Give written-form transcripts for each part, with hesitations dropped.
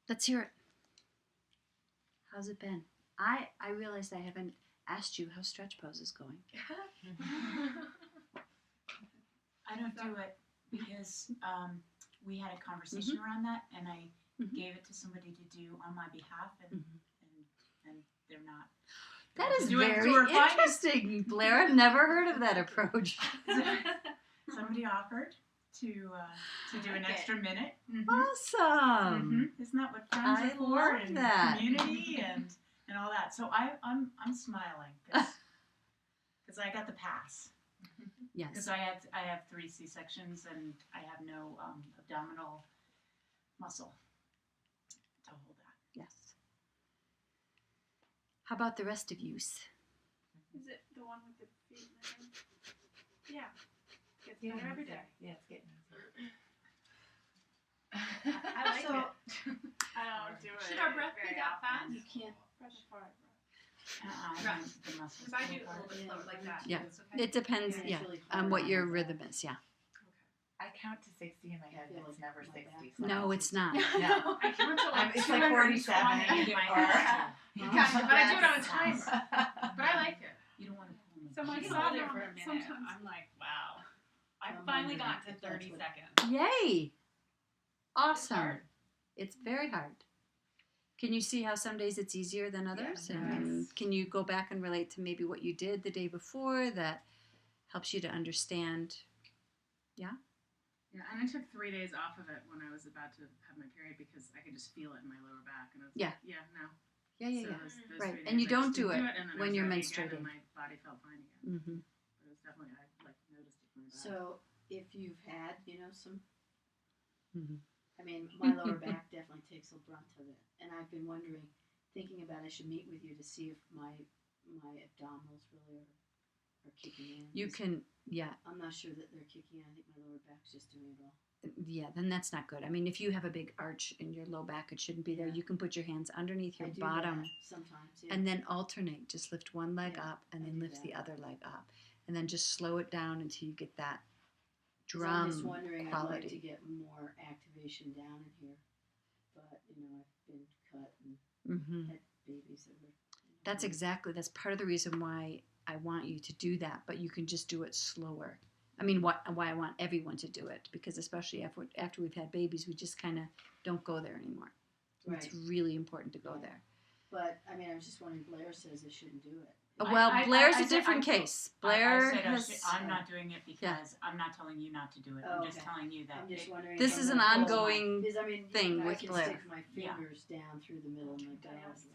Let's hear it. How's it been? I realized I haven't asked you how stretch pose is going. I don't do it because we had a conversation around that, and I gave it to somebody to do on my behalf, and they're not. That is very interesting, Blair. I've never heard of that approach. Somebody offered to do an extra minute. Awesome. Isn't that what friends are for? I love that. Community and all that. So I'm smiling because I got the pass. Yes. Because I have 3 C-sections and I have no abdominal muscle to hold that. Yes. How about the rest of you? Is it the one with the feet in the Yeah. Gets better every day. Yeah, it's getting I like it. I don't do it. Should our breath be that fast? You can't press hard. Right. The muscles. Because I do a little bit slow like that. Yeah. It's okay. It depends, on what your rhythm is, yeah. I count to 60 in my head, but it's never 60. So No, it's not. No. I count to like It's like 47 in my head. But I do it on a timer. But I like it. You don't want to pull them. So my You can son hold it for a minute. sometimes I'm like, wow. I finally got to 30 seconds. Yay! Awesome. hard. It's very hard. Can you see how some days it's easier than others? Yeah. And can you go back and relate to maybe what you did the day before that helps you to understand? Yeah, and I took 3 days off of it when I was about to have my period because I could just feel it in my lower back, and I was Yeah. like, no. Yeah. So those Right. 3 And you days I don't just do didn't it and then I when was you're ready again, menstruating. and my body felt fine again. Mm-hmm. But it was definitely, I noticed it from my body. So if you've had, some, Mm-hmm. I mean, my lower back definitely takes a brunt of it, and I've been thinking about I should meet with you to see if my abdominals really are kicking in. You can, yeah. I'm not sure that they're kicking in. I think my lower back's just doing it all. Yeah, then that's not good. I mean, if you have a big arch in your low back, it shouldn't be there. Yeah. You can put your hands underneath your I do bottom that sometimes, yeah. and then alternate. Just lift one leg Yeah, up and I then do lift that. the other leg up. And then just slow it down until you get that 'Cause drum I'm just wondering, quality. I'd like to get more activation down in here, but I've been cut and Mm-hmm. had babies that were. That's part of the reason why I want you to do that, but you can just do it slower. I mean, why I want everyone to do it, because especially after we've had babies, we just kind of don't go there anymore. Right. It's really important to go there. But I mean, I was just wondering. Blair says I shouldn't do it. Well, Blair's I a different said- case. Blair I has. said I'm not doing it because I'm not telling you not to do it. Oh, I'm just okay. telling you that I'm just wondering. This if is I'm an gonna pull ongoing because, I mean, thing I with can Blair. stick my fingers down through the middle of my dialysis.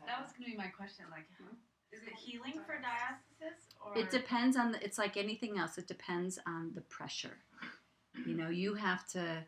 That was going to be my question. Like, is it healing for diastasis? Or? It depends on it's like anything else. It depends on the pressure. You have to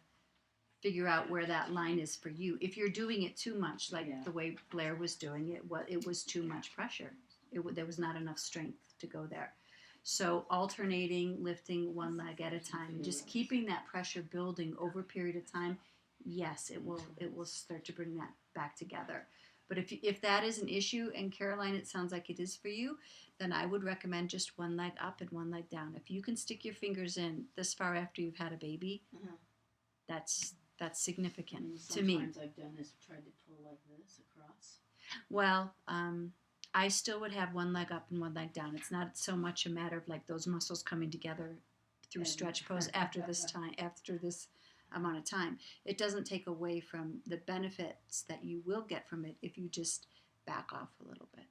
figure out where that line is for you. If you're doing it too much, like the way Blair was doing it, it was too much pressure. There was not enough strength to go there. So alternating, lifting one leg at a time, just keeping that pressure building over a period of time, yes, it will start to bring that back together. But if that is an issue, and Caroline, it sounds like it is for you, then I would recommend just one leg up and one leg down. If you can stick your fingers in this far after you've had a baby, that's significant to me. Sometimes I've done this, tried to pull like this across. Well, I still would have one leg up and one leg down. It's not so much a matter of like those muscles coming together through stretch pose after this amount of time. It doesn't take away from the benefits that you will get from it if you just back off a little bit.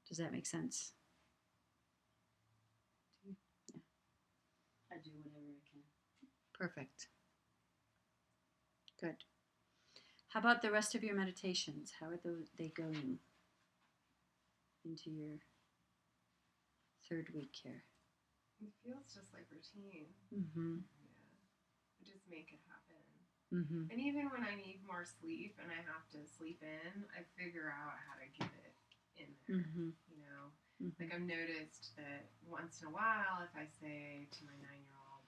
Does that make sense? Yeah. I do whatever I can. Perfect. Good. How about the rest of your meditations? How are they going into your third week here? It feels just like routine. Mm-hmm. Yeah. I just make it happen. Mm-hmm. And even when I need more sleep and I have to sleep in, I figure out how to get it in there. Mm-hmm. Mm-hmm. Like I've noticed that once in a while, if I say to my 9-year-old,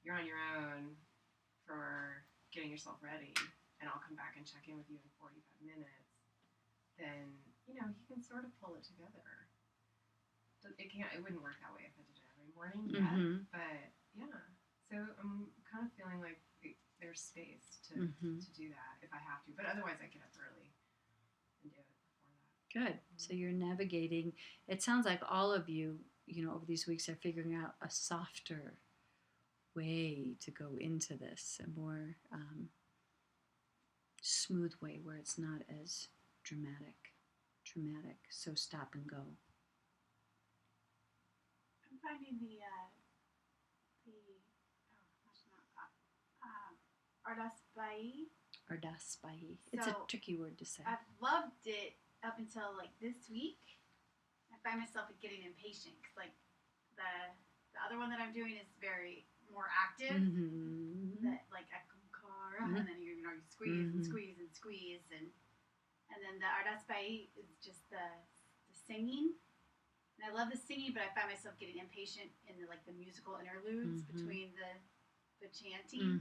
"You're on your own for getting yourself ready, and I'll come back and check in with you in 45 minutes," then he can sort of pull it together. It wouldn't work that way if I did it every morning yet, Mm-hmm. but yeah. So I'm kind of feeling like there's space to do that if I have to. But otherwise, I get up early and do it before that. Good. So you're navigating. It sounds like all of you, over these weeks are figuring out a softer way to go into this, a more smooth way where it's not as traumatic. So stop and go. I'm finding the Ardas Bahi. It's a So, tricky word to say. I've loved it up until like this week. I find myself getting impatient because like the other one that I'm doing is very more active. Mm-hmm. That like and then you squeeze and squeeze and squeeze and then the Ardas Bahi is just the singing. And I love the singing, but I find myself getting impatient in the musical interludes between the chanting.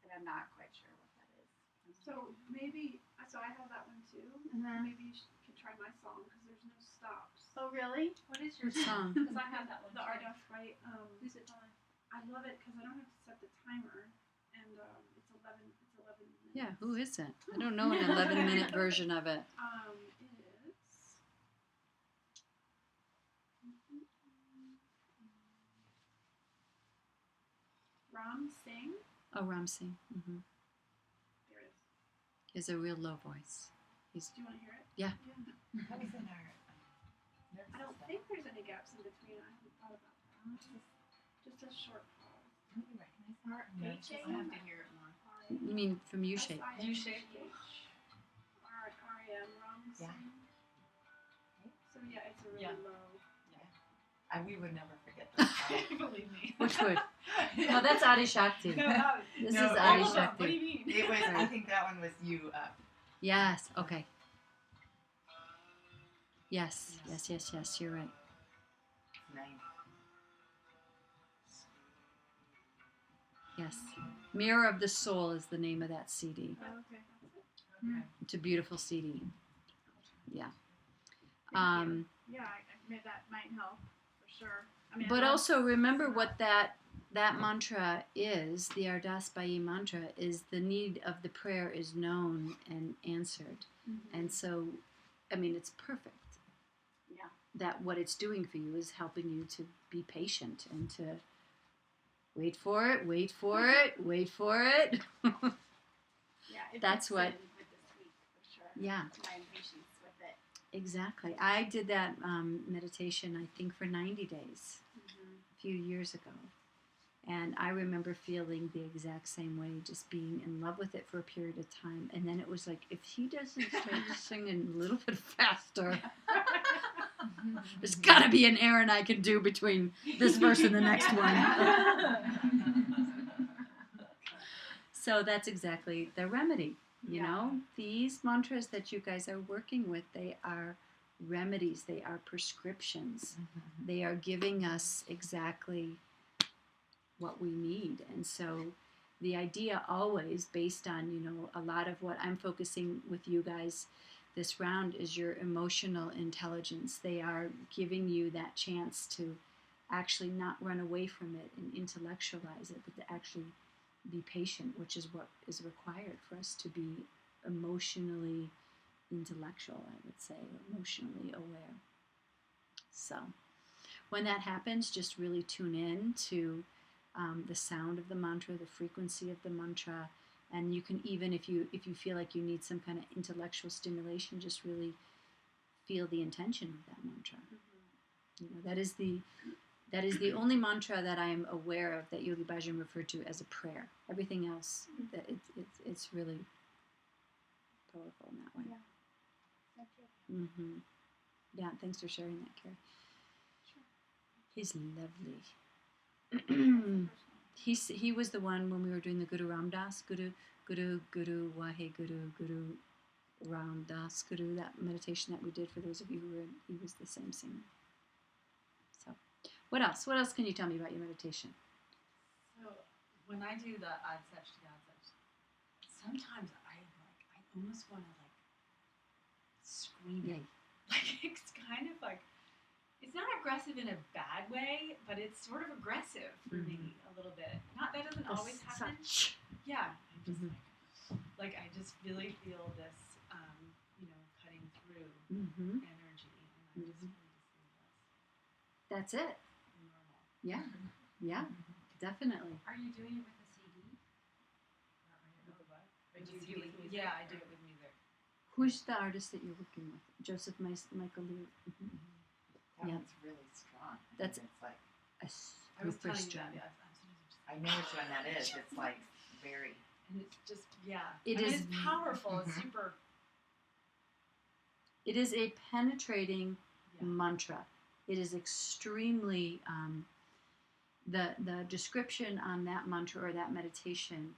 And I'm not quite sure what that is. So maybe, so I have that one too. Maybe you could try my song because there's no stops. Oh, really? What is your What song? Because I have that one. The too. Ardas Fight. Who's it by? I love it because I don't have to set the timer, and it's 11 minutes. Yeah, who is it? I don't know an 11-minute version of it. It's Ram Singh. Oh, Ram Singh. There it is. He has a real low voice. Do you want to hear it? Yeah. That was in our. I don't think there's any gaps in between. I haven't thought about that. Just a short pause. Don't you recognize that? No, it's just- I have to hear it more. You mean from U-Shape? U-Shape. R-E-M, Ram Yeah. Singh. So yeah, it's a really Yeah. low. We would never forget this song. Believe me. Which would? Oh, that's Adi Shakti. This No, is all Adi of them. Shakti. What do you mean? It was. I think that one was you up. Yes. Okay. Yes. You're right. Nice. Yes. Mirror of the Soul is the name of that CD. Oh, okay. Okay. It's a beautiful CD. Yeah. Yeah, that might help for sure. I mean, But also remember what that mantra is. The Ardas Bayi mantra is the need of the prayer is known and answered. And so, I mean, it's perfect. Yeah. That what it's doing for you is helping you to be patient and to wait for it. Yeah, it That's fits what- in with this week for sure. Yeah. My impatience with it. Exactly. I did that meditation, I think, for 90 days a few years ago. And I remember feeling the exact same way, just being in love with it for a period of time. And then it was like, if he doesn't start singing a little bit faster, there's got to be an errand I can do between this verse and the next one. So that's exactly the remedy. You know, these mantras that you guys are working with, they are remedies, they are prescriptions. They are giving us exactly what we need. And so the idea always, based on, a lot of what I'm focusing with you guys this round, is your emotional intelligence. They are giving you that chance to actually not run away from it and intellectualize it, but to actually be patient, which is what is required for us to be emotionally intellectual, I would say, emotionally aware. So when that happens, just really tune in to the sound of the mantra, the frequency of the mantra, and you can even, if you feel like you need some kind of intellectual stimulation, just really feel the intention of that mantra. That is the only mantra that I am aware of that Yogi Bhajan referred to as a prayer. Everything else, that it's really powerful in that way. Yeah. Thank you. Yeah, thanks for sharing that, Carrie. Sure. He's lovely. He was the one when we were doing the Guru Ramdas, Guru Wahe Guru Ramdas Guru, that meditation that we did for those of you who were in, he was the same singer. So, what else? What else can you tell me about your meditation? So when I do the odd such to God such, sometimes I almost want to scream it. It's kind of like, it's not aggressive in a bad way, but it's sort of aggressive for me a little bit. Not that doesn't always happen. yeah, I'm just Mhm. like I just really feel this, cutting through Mm-hmm. energy, and I just Mhm. really just need less That's it. normal. Yeah. Yeah. Definitely. Are you doing it with a CD? Or are you, With the what? Or do With you do it CD? with music? Yeah, I do it with music. Who's the artist that you're working with? Joseph Michael Lee. Mm-hmm. That Yeah. one's really strong. That's- It's like, I was Super telling you strong. that. I'm sort of just, I know which one that is. It's like very. and it's just It I mean, is- it's powerful. It's Mhm. super. It is a penetrating Yeah. mantra. It is extremely the description on that mantra or that meditation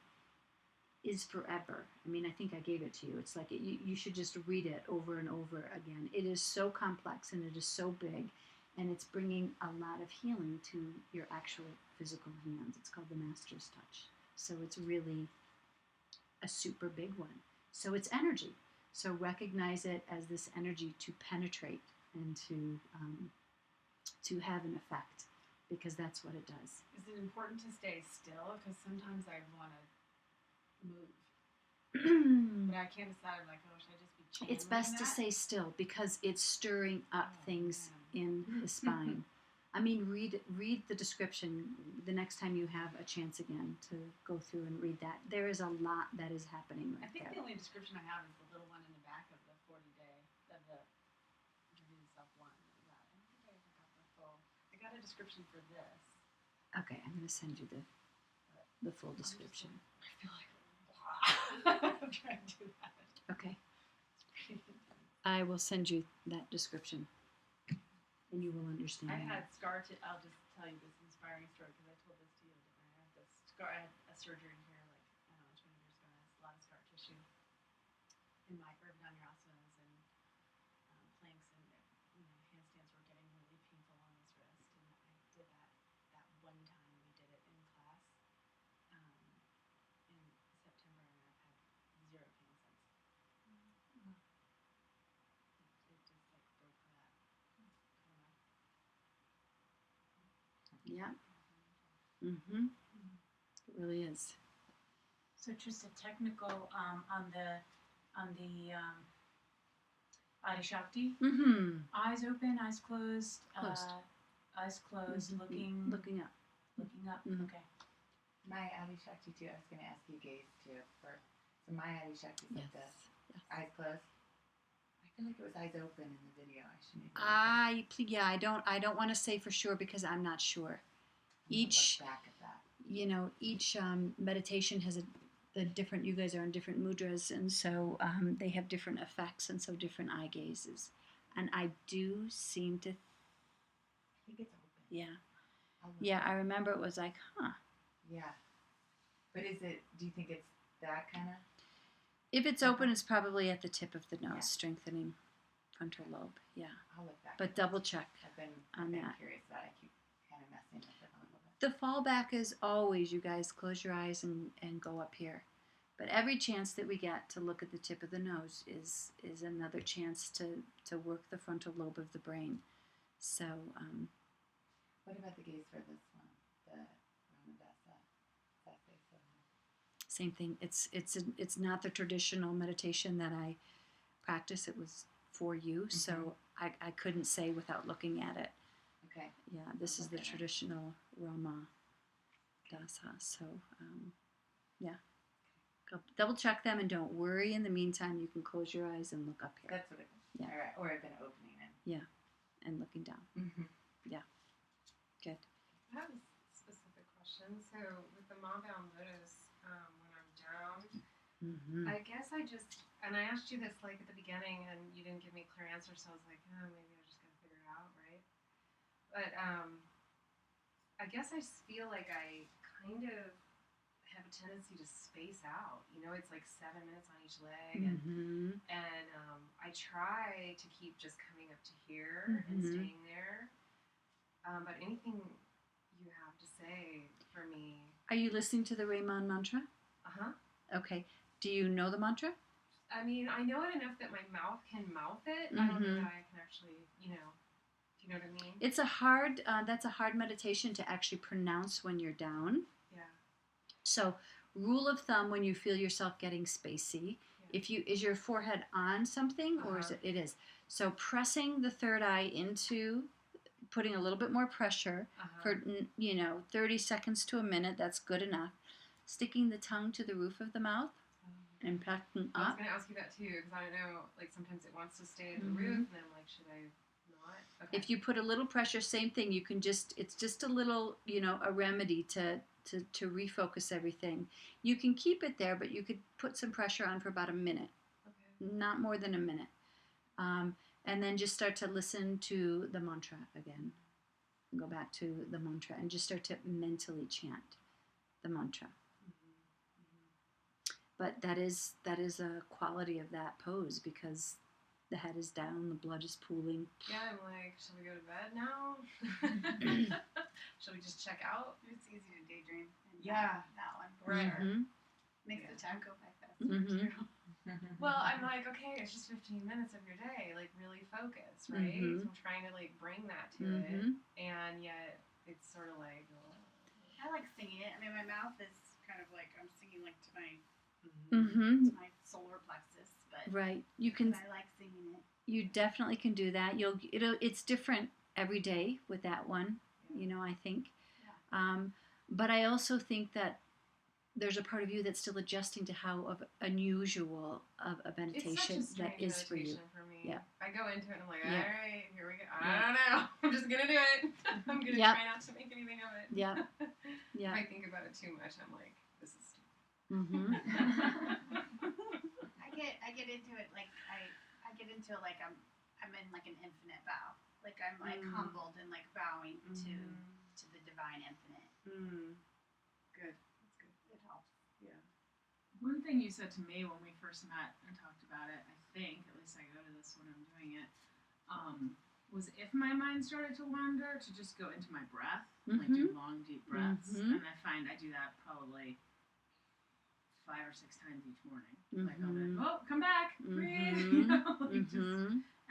is forever. I mean, I think I gave it to you. It's like you should just read it over and over again. It is so complex and it is so big, and it's bringing a lot of healing to your actual physical hands. It's called the Master's Touch. So it's really a super big one. So it's energy. So recognize it as this energy to penetrate and to have an effect, because that's what it does. Is it important to stay still? Because sometimes I want to move, but I can't decide. I'm like, oh, should I just be channeling It's best to that? stay still because it's stirring up Oh, things man. in the spine. I mean, read the description the next time you have a chance again to go through and read that. There is a lot that is happening I right think there. the only description I have is the little one in the back of the 40-day of the Giving Yourself One. I don't think I ever got the full. I got a description for this. Okay, I'm going to send you the full description. I feel like I'm trying to do that. Okay, I will send you that description, and you will understand. I had I'll just tell you this inspiring story because I told this to you. I had this scar. I had a surgery here, like I don't know, 20 years ago. And I had a lot of scar tissue in my abdominosalas and planks, and handstands were getting really painful on this wrist. And I did that one time we did it in class in September, and I've had zero pain since. It just like broke that coma. Yeah. Mm-hmm. It really is. So just a technical on the Adishakti. Mm-hmm. Eyes open, eyes closed. Closed. Eyes closed. Mhm. Looking Looking up. up. Mhm. Okay. My Adi Shakti too. I was going to ask you gaze too. So my Adi Shakti is like this. Yes. Eyes closed. I feel like it was eyes open in the video. I should maybe. I don't want to say for sure because I'm not sure. Each Look back at that. each meditation has the different. You guys are in different mudras, and so they have different effects, and so different eye gazes. And I do seem to, I think it's open. yeah, I'll look. yeah. I remember it was like, huh. Yeah. But is it? Do you think it's that kind of? If it's open, it's probably at the tip of the nose, Yeah. strengthening frontal lobe. Yeah, I'll look back. but double check. I've been on that. curious that I keep kind of messing with it a little bit. The fallback is always, you guys, close your eyes and go up here. But every chance that we get to look at the tip of the nose is another chance to work the frontal lobe of the brain. So, What about the gaze for this one? The Ramadasa. same thing. It's not the traditional meditation that I practice. It was for you, so I couldn't say without looking at it. Okay. Yeah, this is the Okay. traditional Rama Dasa. So, yeah. Double check them and don't worry. In the meantime, you can close your eyes and look up here That's what it. Yeah. All right. Or I've been opening it. and looking down. Mm-hmm. Good. I have a specific question. So with the mom bound lotus, when I'm down, Mm-hmm. I guess I asked you this like at the beginning, and you didn't give me a clear answer, so I was like, oh, maybe I just gotta figure it out, right? But I guess I just feel like I kind of have a tendency to space out. It's like 7 minutes on each leg, Mm-hmm. and I try to keep just coming up to here and Mhm. staying there. But anything you have to say for me? Are you listening to the Raymond mantra? Okay. Do you know the mantra? I mean, I know it enough that my mouth can mouth it. I don't know Mhm. that I can actually, do you know what I mean? It's that's a hard meditation to actually pronounce when you're down. Yeah. So rule of thumb when you feel yourself getting spacey, is your forehead on something or is it is. So pressing the third eye into, putting a little bit more pressure for 30 seconds to a minute, that's good enough. Sticking the tongue to the roof of the mouth and packing I was up. going to ask you that too, because I know, like, sometimes it wants to stay at the roof, and I'm like, should I not? Okay. If you put a little pressure, same thing. You can it's just a little, a remedy to refocus everything. You can keep it there, but you could put some pressure on for about a minute, not more than a minute. And then just start to listen to the mantra again. Go back to the mantra and just start to mentally chant the mantra. But that is a quality of that pose because the head is down, the blood is pooling. Yeah, I'm like, should we go to bed now? Should we just check out? It's easy to daydream. Yeah. That one. Right. Makes the time go by faster too. Well, I'm like, okay, it's just 15 minutes of your day. Like, really focus, right? So I'm trying to, like, bring that to it. And yet, it's sort of like... I like singing it. I mean, my mouth is kind of like, I'm singing like to my solar plexus. But right. You can... I like singing it. You definitely can do that. It's different every day with that one, I think. Yeah. But I also think that there's a part of you that's still adjusting to how unusual of a meditation that is for you. For me. Yeah. I go into it and I'm like, all right, here we go. I don't know. I'm just going to do it. I'm going to try not to make anything of it. Yeah. Yeah. If I think about it too much, I'm like, this is stupid. I get into it like I get into it like I'm in like an infinite bow. Like I'm like humbled and like bowing to the divine infinite. Good. That's good. It helps. Yeah. One thing you said to me when we first met and talked about it, I think, at least I go to this when I'm doing it, was if my mind started to wander, to just go into my breath, like do long, deep breaths. And I find I do that probably 5 or 6 times each morning. Like I'll be like, oh, come back, breathe.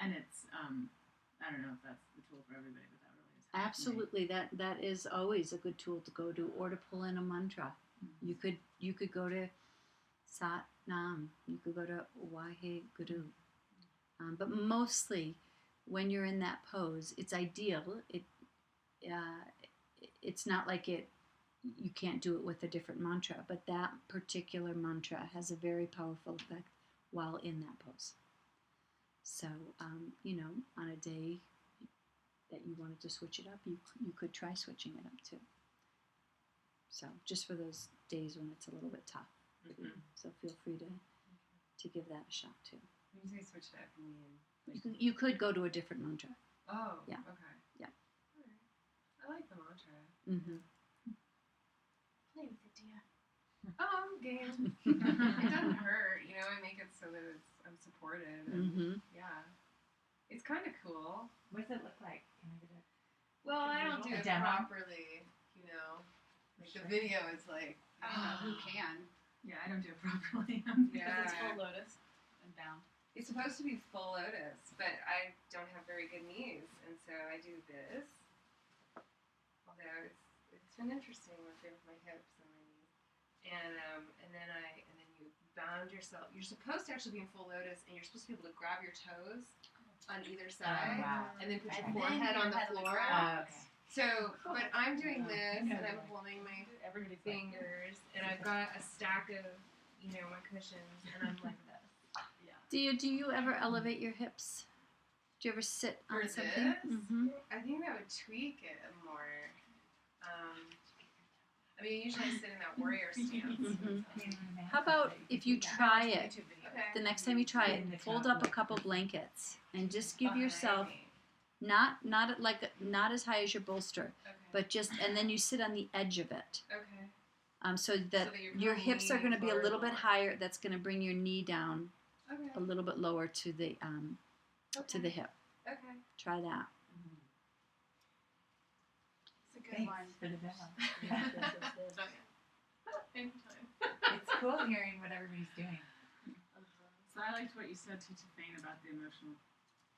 And it's, I don't know if that's the tool for everybody, but that really is. Absolutely, that is always a good tool to go to, or to pull in a mantra. You could go to Sat Nam. You could go to Wahe Guru. But mostly, when you're in that pose, it's ideal. It's not like you can't do it with a different mantra, but that particular mantra has a very powerful effect while in that pose. So, on a day that you wanted to switch it up, you could try switching it up too. So, just for those days when it's a little bit tough. So feel free to give that a shot too. When you say switch it up, you mean? You could go to a different mantra. Oh, yeah. Okay. Yeah. All right. I like the mantra. Play with it, Dia. Oh, game. It doesn't hurt, I make it so that I'm supported. And yeah. It's kind of cool. What does it look like? Can I get it? Well, I don't do it demo? properly, Like the video is like, Who can? Yeah, I don't do it properly. Yeah. Because it's full lotus and bound. It's supposed to be full lotus, but I don't have very good knees, and so I do this. Although it's been interesting working with my hips and my knees. And then you bound yourself. You're supposed to actually be in full lotus, and you're supposed to be able to grab your toes on either side, and then put your forehead on the floor. Okay. So, but I'm doing this, and I'm holding my fingers, and I've got a stack of, my cushions, and I'm like this. Yeah. Do you ever elevate your hips? Do you ever sit on For something? this? I think that would tweak it more. Usually I sit in that warrior stance. How about if you try it? Okay. The next time you try it, fold up a couple blankets and just give yourself not as high as your bolster, but and then you sit on the edge of it. Okay. So that your hips are going to be a little bit higher. That's going to bring your knee down a little bit lower to the hip. Okay. Try that. It's a good one. For the demo. Anytime. It's cool hearing what everybody's doing. So I liked what you said to Tafane about the emotional,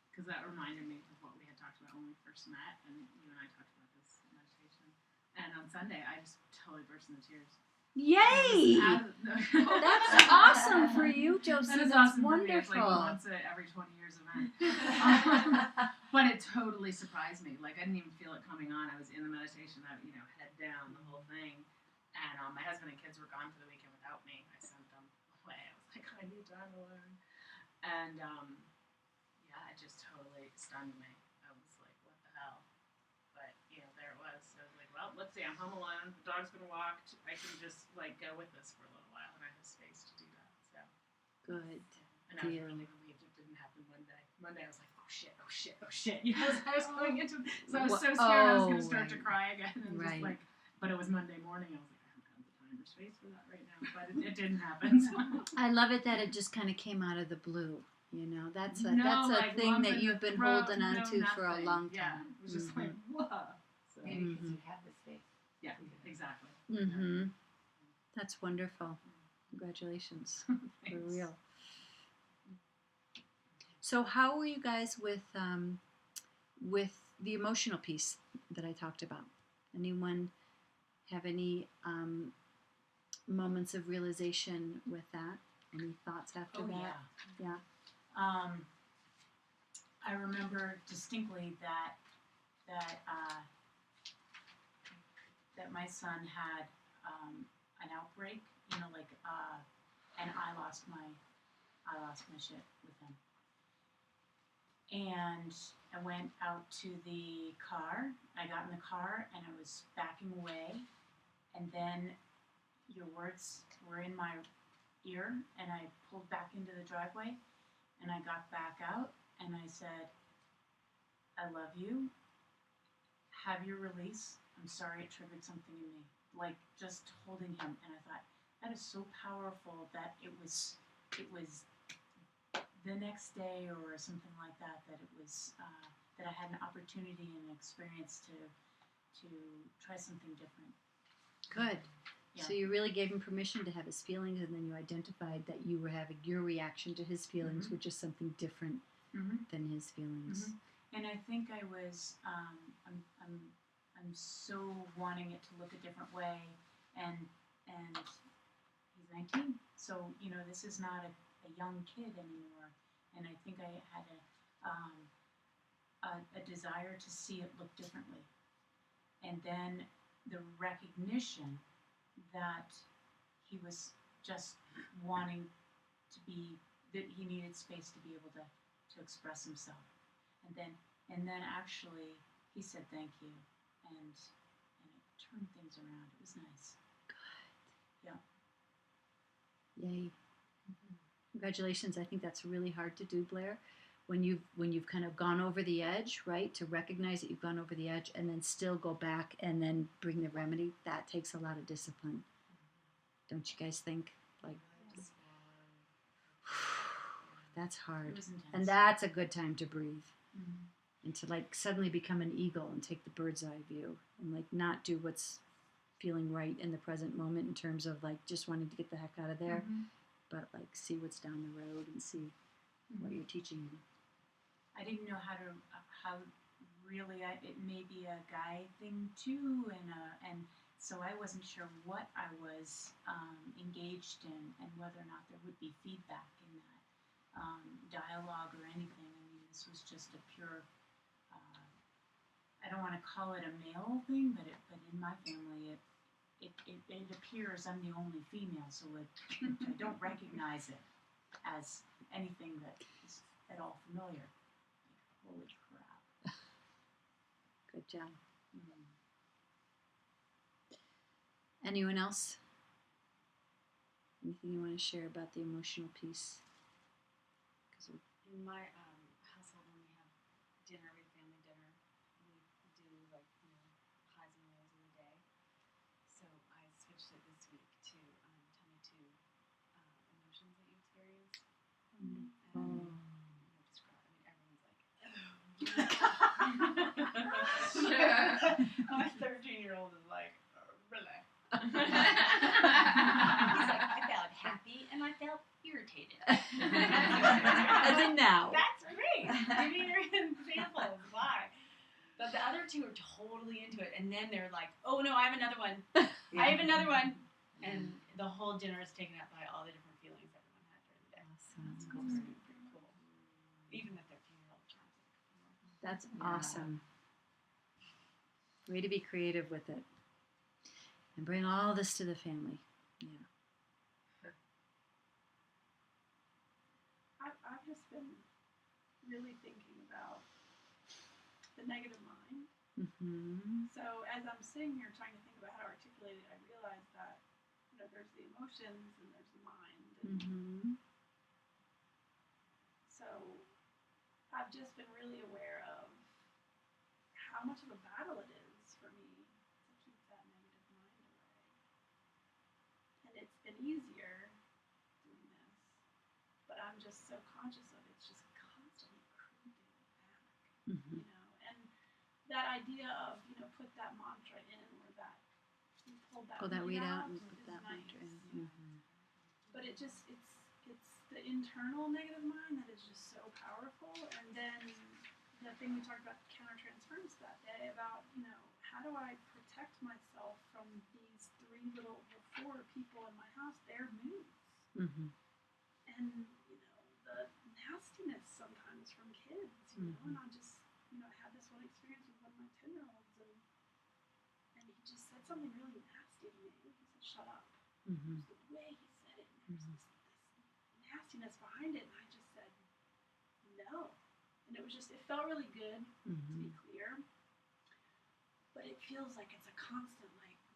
because that reminded me of what we had talked about when we first met, and you and I talked about this in meditation. And on Sunday, I just totally burst into tears. Yay! That's awesome for you, Josie. That is That's awesome wonderful. for me. It's like a once every 20 years event. But it totally surprised me. Like, I didn't even feel it coming on. I was in the meditation, head down, the whole thing. And my husband and kids were gone for the weekend without me. I sent them away. I was like, I need time alone. And, it just totally stunned me. I was like, what the hell? But, there it was. So I was like, well, let's see. I'm home alone. The dog's been walked. I can just, go with this for a little while. And I have space to do that. So. Good And I was deal. really relieved it didn't happen Monday. Monday I was like, oh shit. I was going into it. So I was so scared I was going to start to cry again. And just but it was Monday morning. I was like, I don't have the time or space for that right now. But it didn't happen. So. I love it that it just kind of came out of the blue. That's a thing lump that in you've the been throat, holding on to for a nothing. long time. Yeah, it was just like, whoa. So, Maybe because you have the space. yeah, exactly. Mm-hmm. That's wonderful. Congratulations. For Thanks. real. So how were you guys with the emotional piece that I talked about? Anyone have any moments of realization with that? Any thoughts after that? Yeah. I remember distinctly that my son had an outbreak, and I lost my shit with him. And I went out to the car. I got in the car and I was backing away, and then your words were in my ear, and I pulled back into the driveway, and I got back out, and I said, I love you. Have your release. I'm sorry it triggered something in me. Like, just holding him, and I thought, that is so powerful that it was the next day or something like that, that it was, that I had an opportunity and an experience to try something different. Good. Yeah. So you really gave him permission to have his feelings, and then you identified that you were having your reaction to his feelings, which is something different than his feelings. And I think I was, I'm so wanting it to look a different way, and he's 19, so this is not a young kid anymore, and I think I had a desire to see it look differently, and then the recognition that he was just wanting to be, that he needed space to be able to express himself, and then actually he said thank you, and it turned things around. It was nice. Good. Yeah. Yay. Congratulations. I think that's really hard to do, Blair. When you've kind of gone over the edge, right? To recognize that you've gone over the edge and then still go back and then bring the remedy, that takes a lot of discipline. Don't you guys think? Like, that's hard. It was intense. And that's a good time to breathe. And to suddenly become an eagle and take the bird's eye view and not do what's feeling right in the present moment in terms of just wanting to get the heck out of there, but see what's down the road and see what you're teaching me. I didn't know how really it may be a guy thing too, and so I wasn't sure what I was engaged in and whether or not there would be feedback in that dialogue or anything. I mean, this was just a pure, I don't want to call it a male thing, but in my family it appears I'm the only female, so I don't recognize it as anything that is at all familiar. Holy crap. Good job. Anyone else? Anything you want to share about the emotional piece? In my household, when we have dinner, we have family dinner, we do highs and lows of the day. So I switched it this week to tell me two emotions that you experience. And describe. I mean, everyone's like, my 13-year-old is like, really? He's like, I felt happy and I felt irritated. As in now. That's great. Give me your examples. Why? But the other two are totally into it, and then they're like, "Oh no, I have another one. I have another one." And the whole dinner is taken up by all the different feelings everyone had during the day. That's cool. Awesome. It's pretty cool. Even if they're funeral charms. That's Yeah. awesome. Way to be creative with it. And bring all this to the family. Yeah. I've just been really thinking about the negative mind. Mm-hmm. So as I'm sitting here trying to think about how to articulate it, I realize that there's the emotions and there's the mind. And Mm-hmm. so I've just been really aware of how much of a battle it is for me to keep that negative mind away. And it's been easier doing this, but I'm just so conscious of it. It's just constantly creeping back, Mm-hmm. And that idea of, put that mantra in, or that you pull that weed out out and is put that nice. mantra in. Mm-hmm. But it's the internal negative mind that is just so powerful. And then the thing we talked about countertransference that day about, how do I protect myself from these four people in my house, their moods. Mm-hmm. And, the nastiness sometimes from kids, and I just, I had this one experience with one of my 10-year-olds, and he just said something really nasty to me. He said, "Shut up." Mm-hmm. It was the way he said it. And there was this nastiness behind it, and I just said, "No." And it felt really good, to be clear, but it feels like it's a constant,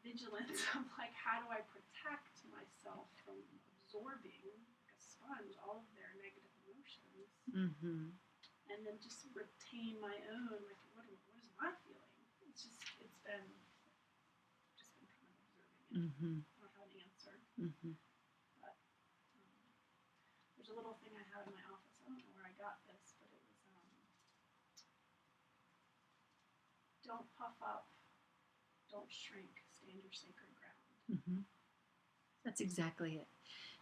vigilance of, how do I protect myself from absorbing, like a sponge, all of their negative emotions, Mm-hmm. and then just retain my own, what is my feeling? It's been kind of observing it. Mm-hmm. I don't have an answer. Mm-hmm. But there's a little thing I have in my office. I don't know where I got this, but it was don't puff up, don't shrink, stand your sacred ground. Mm-hmm. That's exactly it.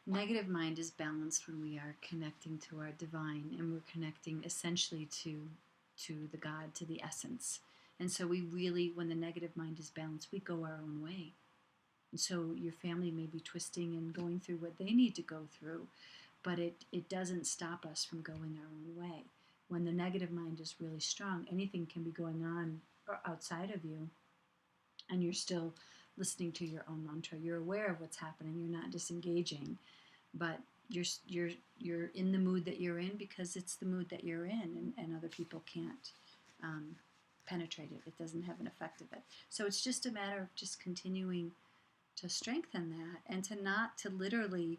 Negative mind is balanced when we are connecting to our divine, and we're connecting essentially to the God, to the essence. And so we really, when the negative mind is balanced, we go our own way. And so your family may be twisting and going through what they need to go through, but it doesn't stop us from going our own way. When the negative mind is really strong, anything can be going on outside of you, and you're still listening to your own mantra. You're aware of what's happening. You're not disengaging, but you're in the mood that you're in because it's the mood that you're in, and other people can't penetrate it. It doesn't have an effect of it. So it's just a matter of just continuing to strengthen that, and to literally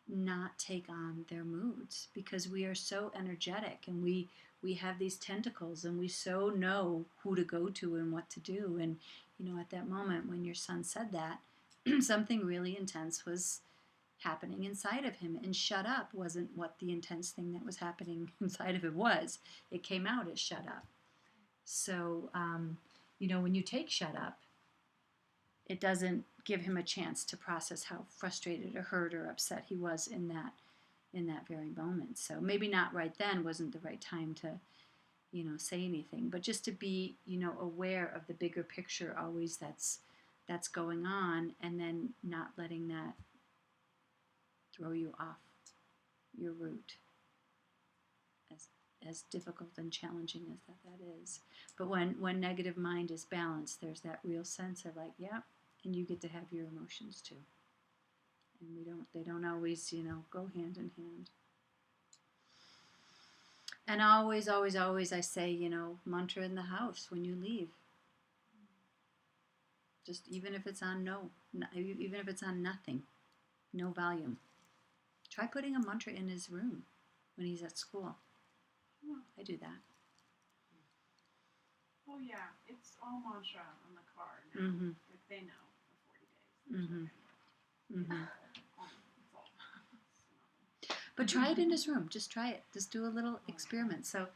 not take on their moods, because we are so energetic, and we have these tentacles, and we so know who to go to and what to do. And at that moment when your son said that, something really intense was happening inside of him, and shut up wasn't what the intense thing that was happening inside of him was. It came out as shut up. So when you take shut up, it doesn't give him a chance to process how frustrated or hurt or upset he was in that very moment. So maybe not right then wasn't the right time to say anything, but just to be aware of the bigger picture always that's going on, and then not letting that throw you off your route, as difficult and challenging as that is. But when negative mind is balanced, there's that real sense of and you get to have your emotions too. And they don't always, go hand in hand. And always, always, always I say, mantra in the house when you leave. Just even if it's on even if it's on nothing, no volume. Try putting a mantra in his room when he's at school. I do that. Oh yeah, it's all mantra on the card now. Mm-hmm. They know for 40 days. Mm-hmm. Mm-hmm. It's all. But try it in his room. Just try it. Just do a little experiment. So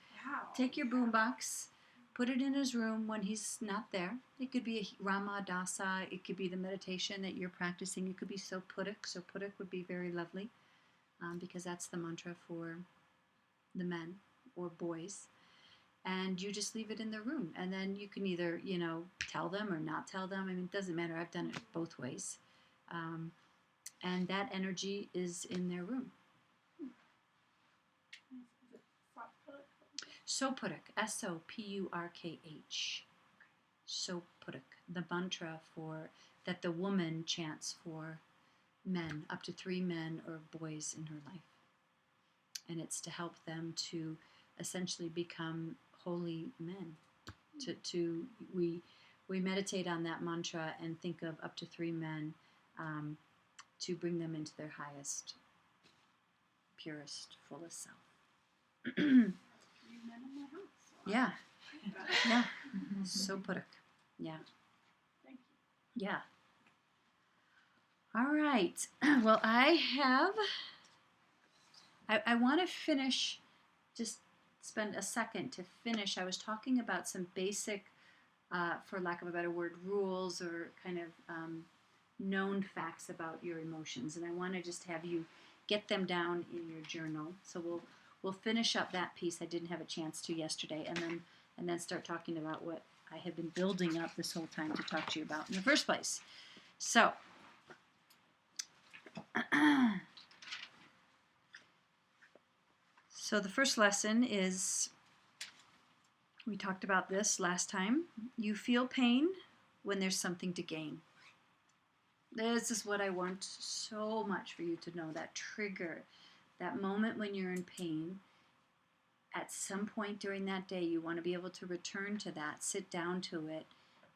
take your boombox, put it in his room when he's not there. It could be a Rama Dasa. It could be the meditation that you're practicing. It could be Sopudik. Sopudik would be very lovely, because that's the mantra for the men or boys. And you just leave it in the room. And then you can either, tell them or not tell them. I mean, it doesn't matter. I've done it both ways. And that energy is in their room. Is it Sopurk? Sopurk, Sopurkh. Sopurk, the mantra that the woman chants for men, up to 3 men or boys in her life. And it's to help them to essentially become holy men. We meditate on that mantra and think of up to 3 men to bring them into their highest, purest, fullest self. 3 men in my house. So Yeah, I like that. yeah. Sopurk. Yeah, Thank you. yeah. All right. Well, I want to finish, just spend a second to finish. I was talking about some basic, for lack of a better word, rules or kind of known facts about your emotions. And I want to just have you get them down in your journal. So we'll finish up that piece I didn't have a chance to yesterday, and then start talking about what I had been building up this whole time to talk to you about in the first place. So the first lesson is, we talked about this last time. You feel pain when there's something to gain. This is what I want so much for you to know, that trigger, that moment when you're in pain. At some point during that day, you want to be able to return to that, sit down to it,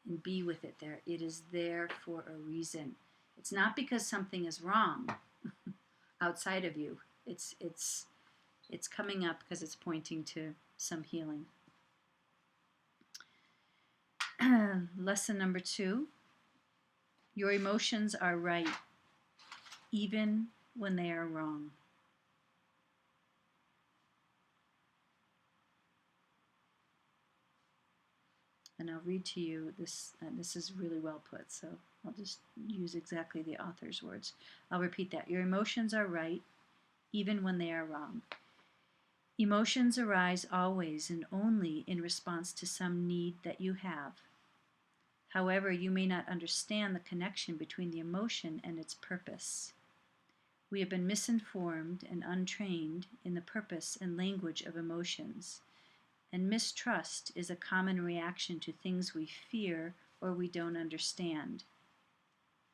and be with it there. It is there for a reason. It's not because something is wrong outside of you. It's coming up because it's pointing to some healing. Lesson number 2. Your emotions are right, even when they are wrong. And I'll read to you this. This is really well put, so I'll just use exactly the author's words. I'll repeat that. Your emotions are right, even when they are wrong. Emotions arise always and only in response to some need that you have. However, you may not understand the connection between the emotion and its purpose. We have been misinformed and untrained in the purpose and language of emotions, and mistrust is a common reaction to things we fear or we don't understand.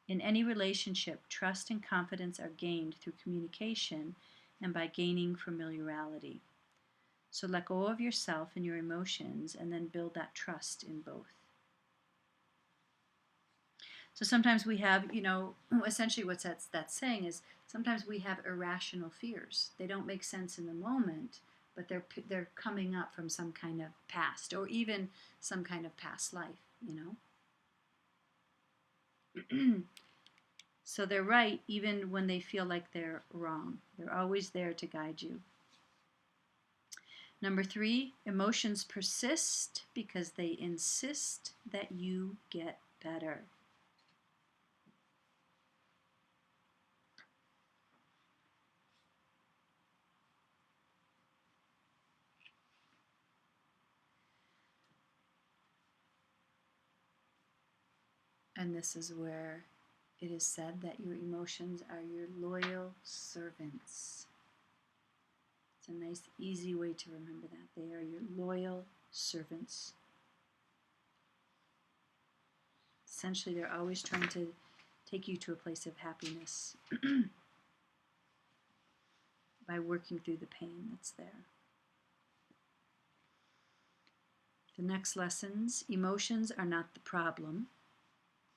In any relationship, trust and confidence are gained through communication and by gaining familiarity. So let go of yourself and your emotions and then build that trust in both. So sometimes we have, essentially what that's saying is sometimes we have irrational fears. They don't make sense in the moment, but they're coming up from some kind of past or even some kind of past life, So they're right even when they feel like they're wrong. They're always there to guide you. Number 3, emotions persist because they insist that you get better. And this is where it is said that your emotions are your loyal servants. It's a nice, easy way to remember that. They are your loyal servants. Essentially, they're always trying to take you to a place of happiness by working through the pain that's there. The next lessons, emotions are not the problem.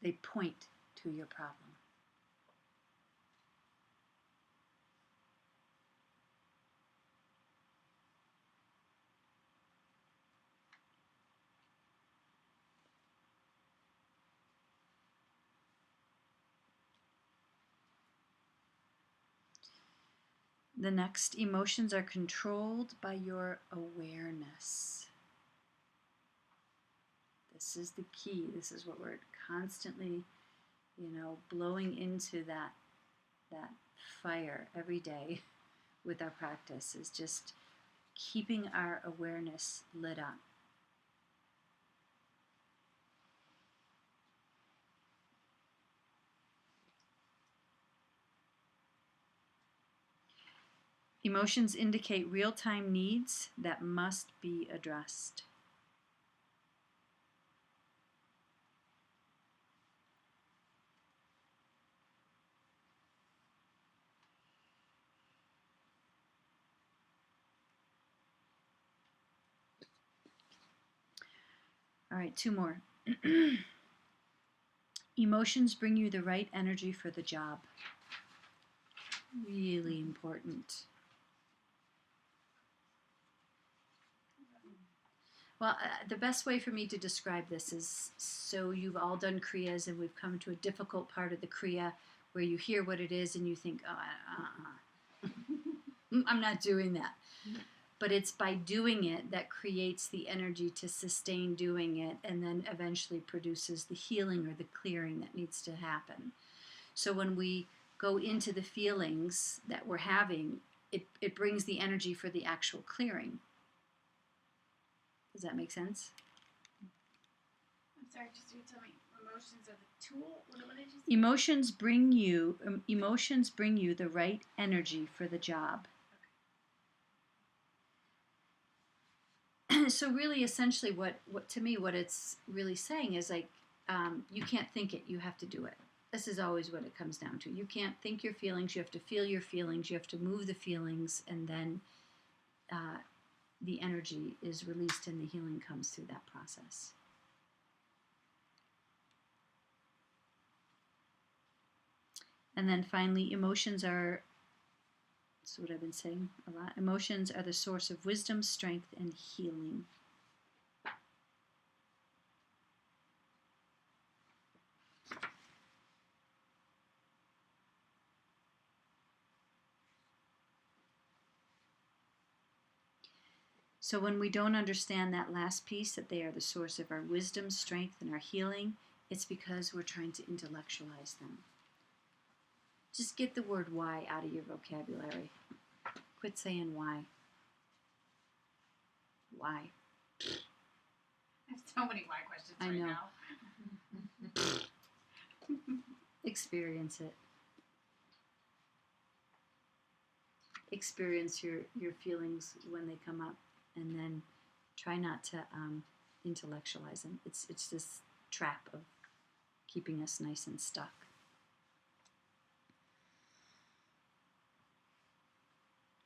They point to your problem. The next, emotions are controlled by your awareness. This is the key. This is what we're constantly, blowing into that fire every day with our practice, is just keeping our awareness lit up. Emotions indicate real-time needs that must be addressed. All right, 2 more. Emotions bring you the right energy for the job. Really important. Well, the best way for me to describe this is, so you've all done Kriyas and we've come to a difficult part of the Kriya where you hear what it is and you think, oh, I'm not doing that. But it's by doing it that creates the energy to sustain doing it and then eventually produces the healing or the clearing that needs to happen. So when we go into the feelings that we're having, it brings the energy for the actual clearing. Does that make sense? I'm sorry, just you tell me. Emotions are the tool. What did you say? Emotions bring you the right energy for the job. So really, essentially, what to me, what it's really saying is like, you can't think it, you have to do it. This is always what it comes down to. You can't think your feelings, you have to feel your feelings, you have to move the feelings, and then the energy is released and the healing comes through that process. And then finally, emotions are, that's what I've been saying a lot, emotions are the source of wisdom, strength, and healing. So when we don't understand that last piece, that they are the source of our wisdom, strength, and our healing, it's because we're trying to intellectualize them. Just get the word why out of your vocabulary. Quit saying why. Why? I have so many why questions I right know. now. Experience it. Experience your feelings when they come up, and then try not to intellectualize them. It's this trap of keeping us nice and stuck.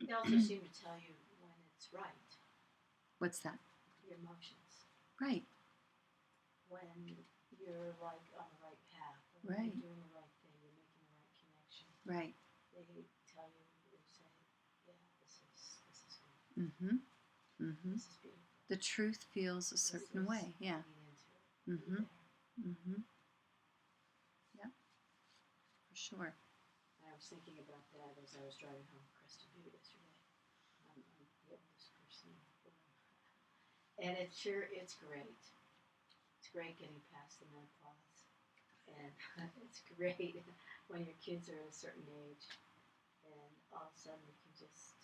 They also seem to tell you when it's right, What's that? your emotions. Right. When you're like on the right path, or Right. you're doing the right thing, you're making the right connection. Right. They tell you, they say, yeah, this is good. Mm-hmm. Mm-hmm. This is beautiful. The truth feels a certain This is way. Yeah. lean into it. Be Mm-hmm. there. Mm-hmm. Yep. For sure. I was thinking about that as I was driving home from Crested View yesterday. I'm the oldest person in the room. And it's great. It's great getting past the menopause. And it's great when your kids are at a certain age. And all of a sudden you can just,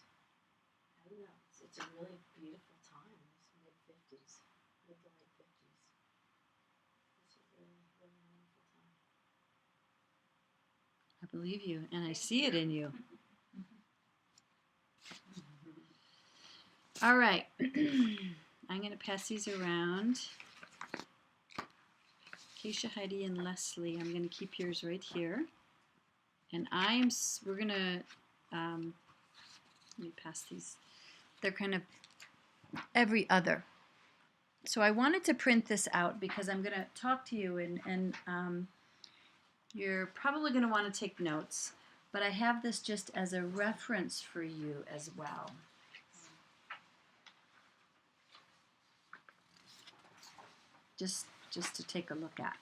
I don't know, it's a really beautiful time. It's mid-50s, mid to late 50s. It's a really, really wonderful time. I believe you, and I see it in you. All right. I'm going to pass these around. Keisha, Heidi, and Leslie, I'm going to keep yours right here. And we're going to, let me pass these. They're kind of every other. So I wanted to print this out because I'm going to talk to you, and you're probably going to want to take notes. But I have this just as a reference for you as well. Just to take a look at.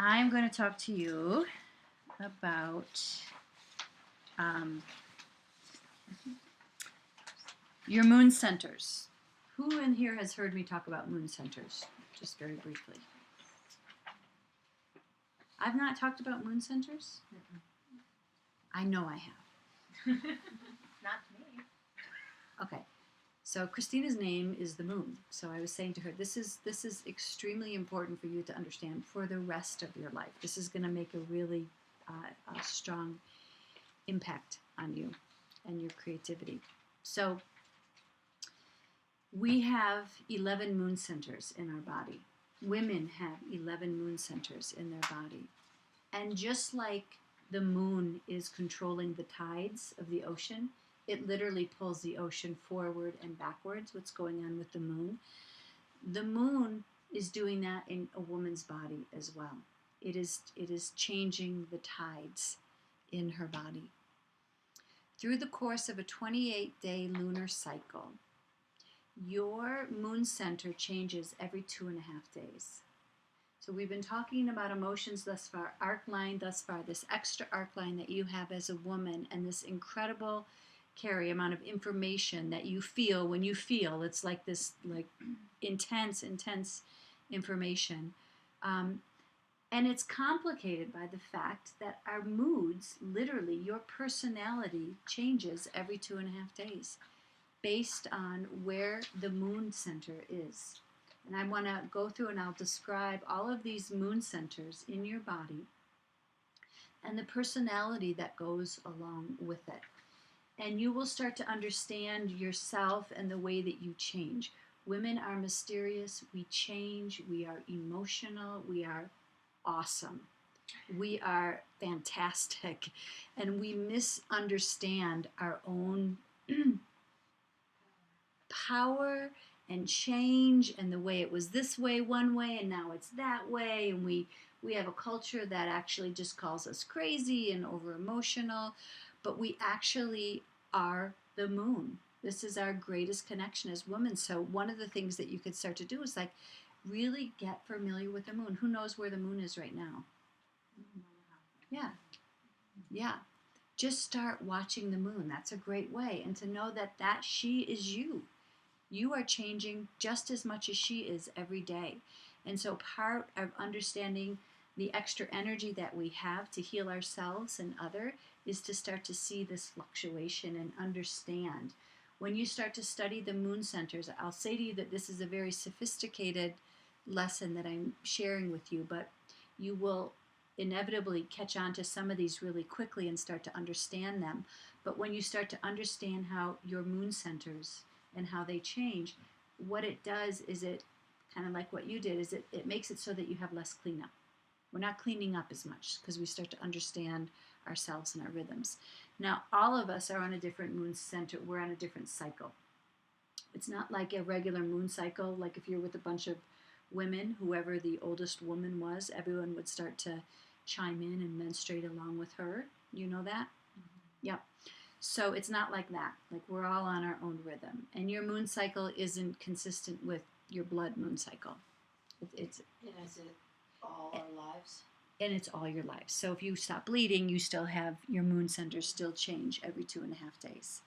I'm going to talk to you about your moon centers. Who in here has heard me talk about moon centers? Just very briefly. I've not talked about moon centers? I know I have. Not to me. Okay. So Christina's name is the moon. So I was saying to her, this is extremely important for you to understand for the rest of your life. This is going to make a really strong impact on you. and your creativity. So we have 11 moon centers in our body. Women have 11 moon centers in their body. And just like the moon is controlling the tides of the ocean, it literally pulls the ocean forward and backwards, what's going on with the moon. The moon is doing that in a woman's body as well. It is changing the tides in her body. Through the course of a 28-day lunar cycle, your moon center changes every 2.5 days. So we've been talking about emotions thus far, arc line thus far, this extra arc line that you have as a woman, and this incredible amount of information that you feel when you feel. It's like this intense information. And it's complicated by the fact that our moods, literally your personality, changes every 2.5 days based on where the moon center is. And I want to go through and I'll describe all of these moon centers in your body and the personality that goes along with it. And you will start to understand yourself and the way that you change. Women are mysterious. We change. We are emotional. We are awesome. We are fantastic. And we misunderstand our own power and change, and the way it was this way one way and now it's that way. And we have a culture that actually just calls us crazy and over emotional, but we actually are the moon. This is our greatest connection as women. So one of the things that you could start to do is like really get familiar with the moon. Who knows where the moon is right now? Yeah. Just start watching the moon. That's a great way. And to know that she is you. You are changing just as much as she is every day. And so part of understanding the extra energy that we have to heal ourselves and other is to start to see this fluctuation and understand. When you start to study the moon centers, I'll say to you that this is a very sophisticated lesson that I'm sharing with you, but you will inevitably catch on to some of these really quickly and start to understand them. But when you start to understand how your moon centers and how they change, what it does is it, kind of like what you did, is it makes it so that you have less cleanup. We're not cleaning up as much because we start to understand ourselves and our rhythms. Now, all of us are on a different moon center. We're on a different cycle. It's not like a regular moon cycle, like if you're with a bunch of women, whoever the oldest woman was, everyone would start to chime in and menstruate along with her. You know that? Mm-hmm. Yep. So it's not like that. Like we're all on our own rhythm. And your moon cycle isn't consistent with your blood moon cycle. It's And is it all our lives? And it's all your life. So if you stop bleeding, you still have your moon centers still change every 2.5 days.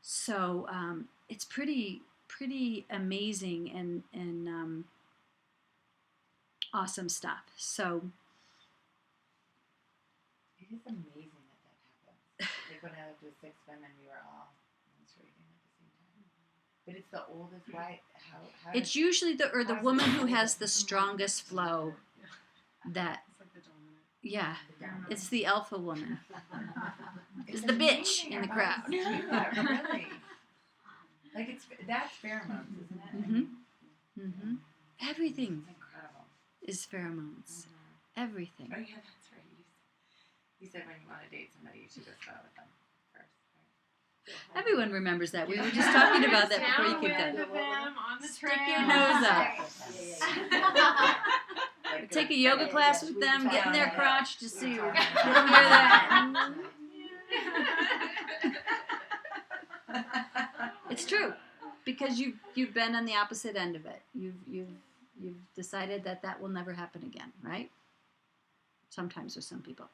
So it's pretty amazing and awesome stuff. So it is amazing that happens. Like when I lived with 6 women, we were all menstruating at the same time. But it's the oldest. Why? How? It's usually the woman who has the strongest flow. That. It's like the dominant. Yeah, it's the alpha woman. It's the bitch in the crowd. Yeah, really. Like that's pheromones, isn't it? Mm-hmm. Mm-hmm. Everything It's incredible. is pheromones. Everything. Oh yeah, that's right. You said when you want to date somebody, you should go spell with them first. Right? Everyone remembers that. We were just talking about that before you came down. On the Stick your nose up. Take a yoga class with them, get in their crotch to see where that. It's true, because you've been on the opposite end of it. You've decided that will never happen again, right? Sometimes with some people.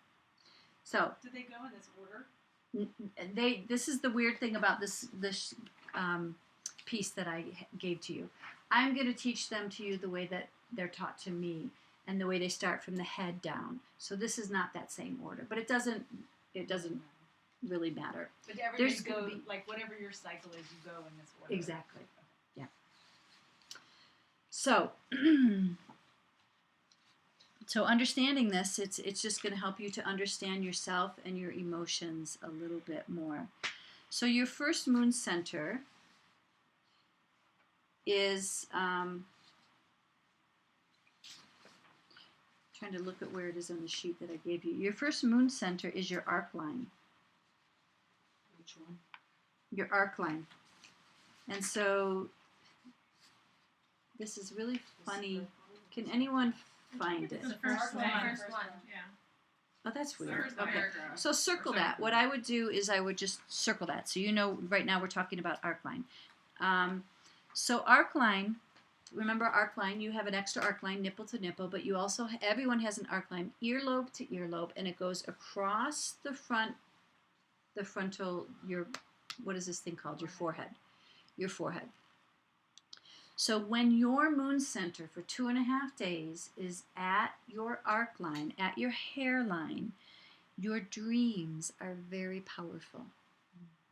So Do they go in this order? this is the weird thing about this piece that I gave to you. I'm going to teach them to you the way that they're taught to me, and the way they start from the head down. So this is not that same order, but it doesn't really matter. But everybody There's go, gonna be- like whatever your cycle is, you go in this order. Exactly. Yeah. So So understanding this, it's just going to help you to understand yourself and your emotions a little bit more. So your first moon center is trying to look at where it is on the sheet that I gave you. Your first moon center is your arc line. Which one? Your arc line. And so this is really funny. Can anyone find it? The first one. First one. Yeah. Oh, that's weird. First Okay. paragraph. So circle that. What I would do is I would just circle that. So you know right now we're talking about arc line. So arc line, remember arc line, you have an extra arc line, nipple to nipple, but you also, everyone has an arc line, earlobe to earlobe, and it goes across the frontal, what is this thing called? Your forehead. Your forehead. So when your moon center for 2.5 days is at your arc line, at your hairline, your dreams are very powerful.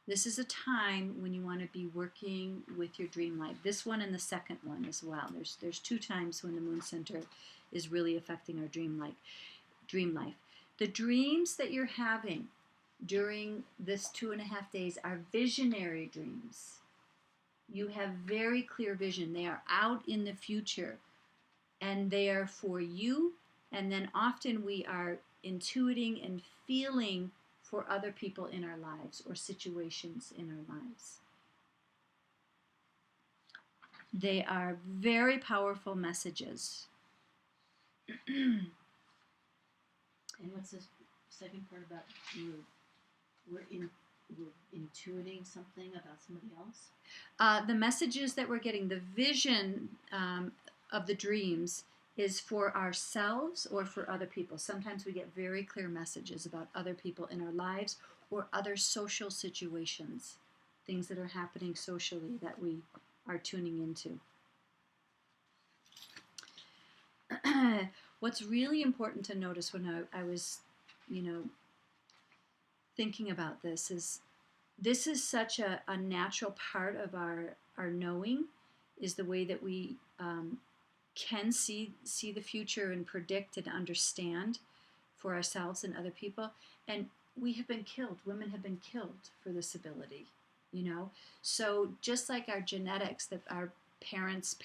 This is a time when you want to be working with your dream life. This one and the second one as well. There's 2 times when the moon center is really affecting our dream life. The dreams that you're having during this 2.5 days are visionary dreams. You have very clear vision. They are out in the future, and they are for you. And then often we are intuiting and feeling for other people in our lives or situations in our lives. They are very powerful messages. And what's this second part about we're intuiting something about somebody else? The messages that we're getting, the vision of the dreams is for ourselves or for other people. Sometimes we get very clear messages about other people in our lives or other social situations, things that are happening socially that we are tuning into. What's really important to notice when I was, thinking about this is such a natural part of our knowing, is the way that we can see the future and predict and understand for ourselves and other people. And we have been killed. Women have been killed for this ability, So just like our genetics, that our parents,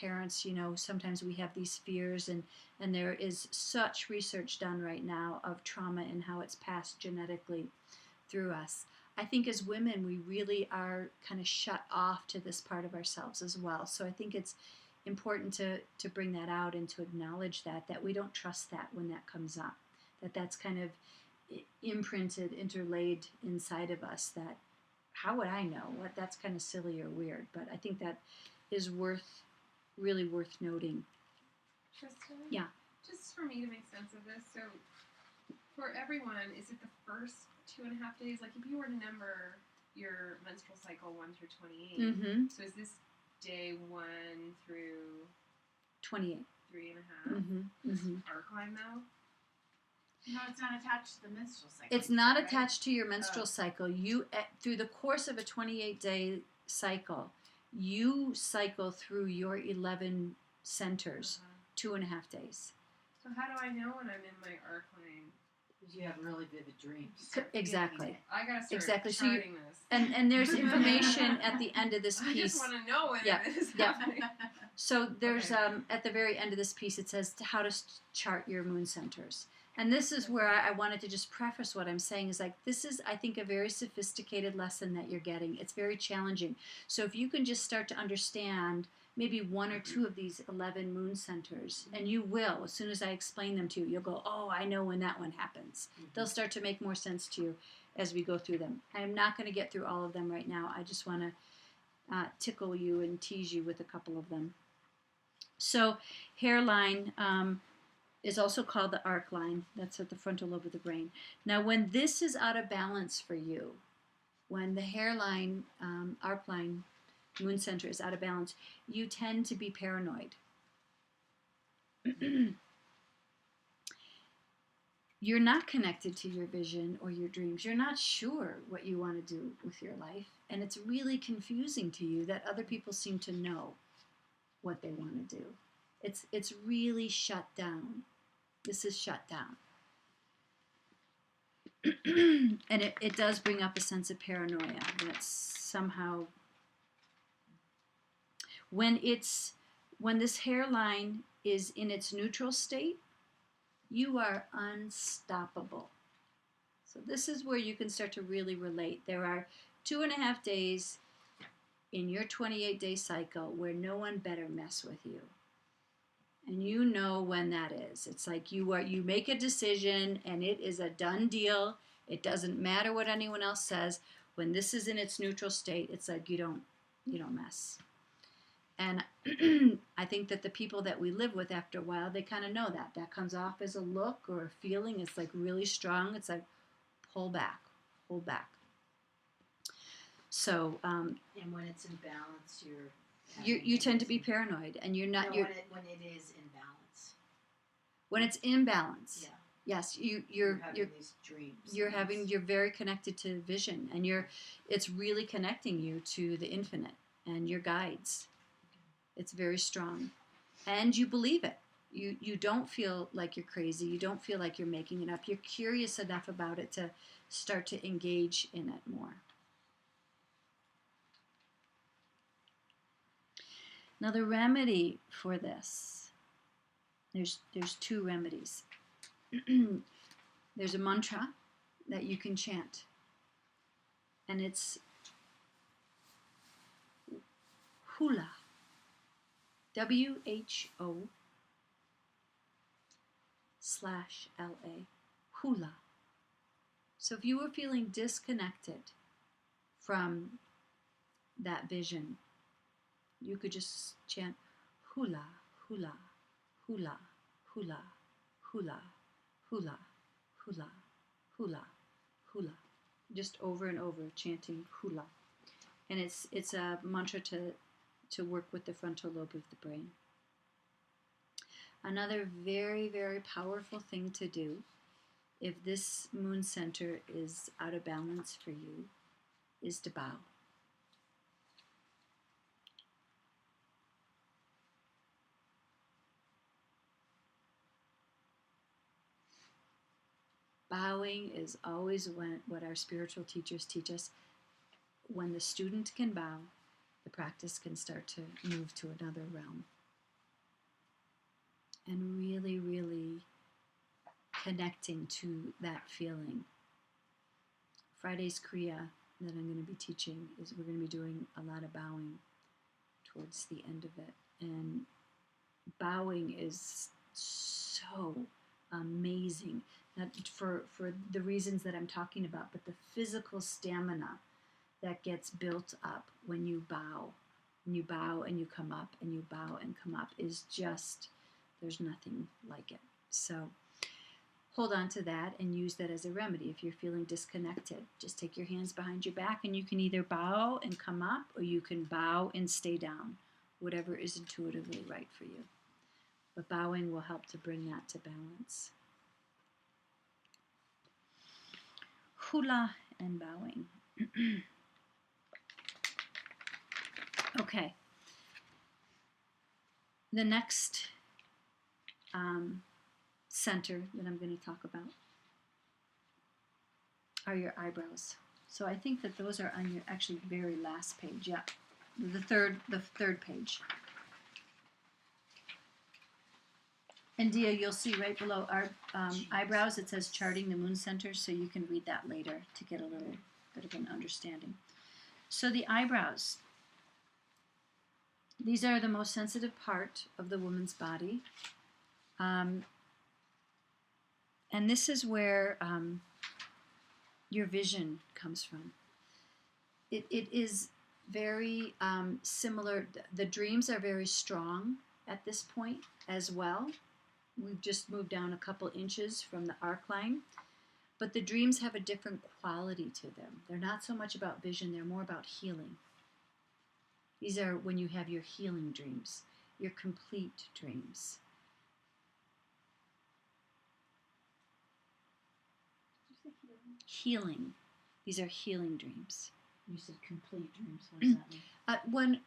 sometimes we have these fears, and there is such research done right now of trauma and how it's passed genetically through us. I think as women, we really are kind of shut off to this part of ourselves as well. So I think it's important to bring that out and to acknowledge that we don't trust that when that comes up, that's kind of imprinted, interlaid inside of us, that how would I know? That's kind of silly or weird, but I think that is really worth noting. Tristan? Yeah. Just for me to make sense of this, so for everyone, is it the first 2.5 days? Like if you were to number your menstrual cycle 1 through 28, Mm-hmm. so is this day 1 through 28. 3.5? Mm-hmm. This Mm-hmm. arc line though? No, it's not attached to the menstrual cycle. It's not right? attached to your menstrual cycle. You, through the course of a 28-day cycle, you cycle through your 11 centers, 2.5 days. So how do I know when I'm in my arc line? Because you have really vivid dreams. Exactly. I gotta start Exactly. So charting this. And there's information at the end of this I piece. just want to know when Yeah, it is yeah. happening. So there's Okay. at the very end of this piece, it says how to chart your moon centers. And this is where I wanted to just preface what I'm saying is, like, this is, I think, a very sophisticated lesson that you're getting. It's very challenging. So if you can just start to understand maybe 1 or 2 of these 11 moon centers, and you will, as soon as I explain them to you, you'll go, oh, I know when that one happens. Mm-hmm. They'll start to make more sense to you as we go through them. I'm not going to get through all of them right now. I just want to tickle you and tease you with a couple of them. So hairline is also called the arc line. That's at the frontal lobe of the brain. Now, when this is out of balance for you, when the hairline, arc line, moon center is out of balance, you tend to be paranoid. You're not connected to your vision or your dreams. You're not sure what you want to do with your life. And it's really confusing to you that other people seem to know what they want to do. It's really shut down. This is shut down. And it does bring up a sense of paranoia. That's somehow when this hairline is in its neutral state, you are unstoppable. So this is where you can start to really relate. There are 2.5 days in your 28-day cycle where no one better mess with you. And you know when that is. It's like you make a decision and it is a done deal. It doesn't matter what anyone else says. When this is in its neutral state, it's like you don't mess. And I think that the people that we live with, after a while, they kind of know that. That comes off as a look or a feeling. It's like really strong. It's like, pull back, hold back. So, And when it's in balance, you tend to be paranoid, and you're not. No, when it is in balance. When it's in balance. Yeah. Yes, you're having these dreams. You're very connected to vision, and it's really connecting you to the infinite and your guides. It's very strong, and you believe it. You don't feel like you're crazy. You don't feel like you're making it up. You're curious enough about it to start to engage in it more. Now the remedy for this, there's 2 remedies. There's a mantra that you can chant, and it's hula. WHO/LA. Hula. So if you were feeling disconnected from that vision, you could just chant hula, hula, hula, hula, hula, hula, hula, hula, hula. Just over and over, chanting hula. And it's a mantra to work with the frontal lobe of the brain. Another very, very powerful thing to do if this moon center is out of balance for you is to bow. Bowing is always what our spiritual teachers teach us. When the student can bow, the practice can start to move to another realm. And really, really connecting to that feeling. Friday's Kriya that I'm going to be teaching is we're going to be doing a lot of bowing towards the end of it. And bowing is so amazing. Not for the reasons that I'm talking about, but the physical stamina that gets built up when you bow. When you bow and you come up, and you bow and come up, is just, there's nothing like it. So hold on to that and use that as a remedy. If you're feeling disconnected, just take your hands behind your back, and you can either bow and come up, or you can bow and stay down, whatever is intuitively right for you. But bowing will help to bring that to balance. Hula and bowing. Okay. The next center that I'm going to talk about are your eyebrows. So I think that those are on your actually very last page. Yeah, the third page. And Dia, you'll see right below our eyebrows, it says charting the moon center, so you can read that later to get a little bit of an understanding. So the eyebrows, these are the most sensitive part of the woman's body. And this is where your vision comes from. It is very similar. The dreams are very strong at this point as well. We've just moved down a couple inches from the arc line, but the dreams have a different quality to them. They're not so much about vision, they're more about healing. These are when you have your healing dreams, your complete dreams. Healing. These are healing dreams. You said complete dreams. What does that mean?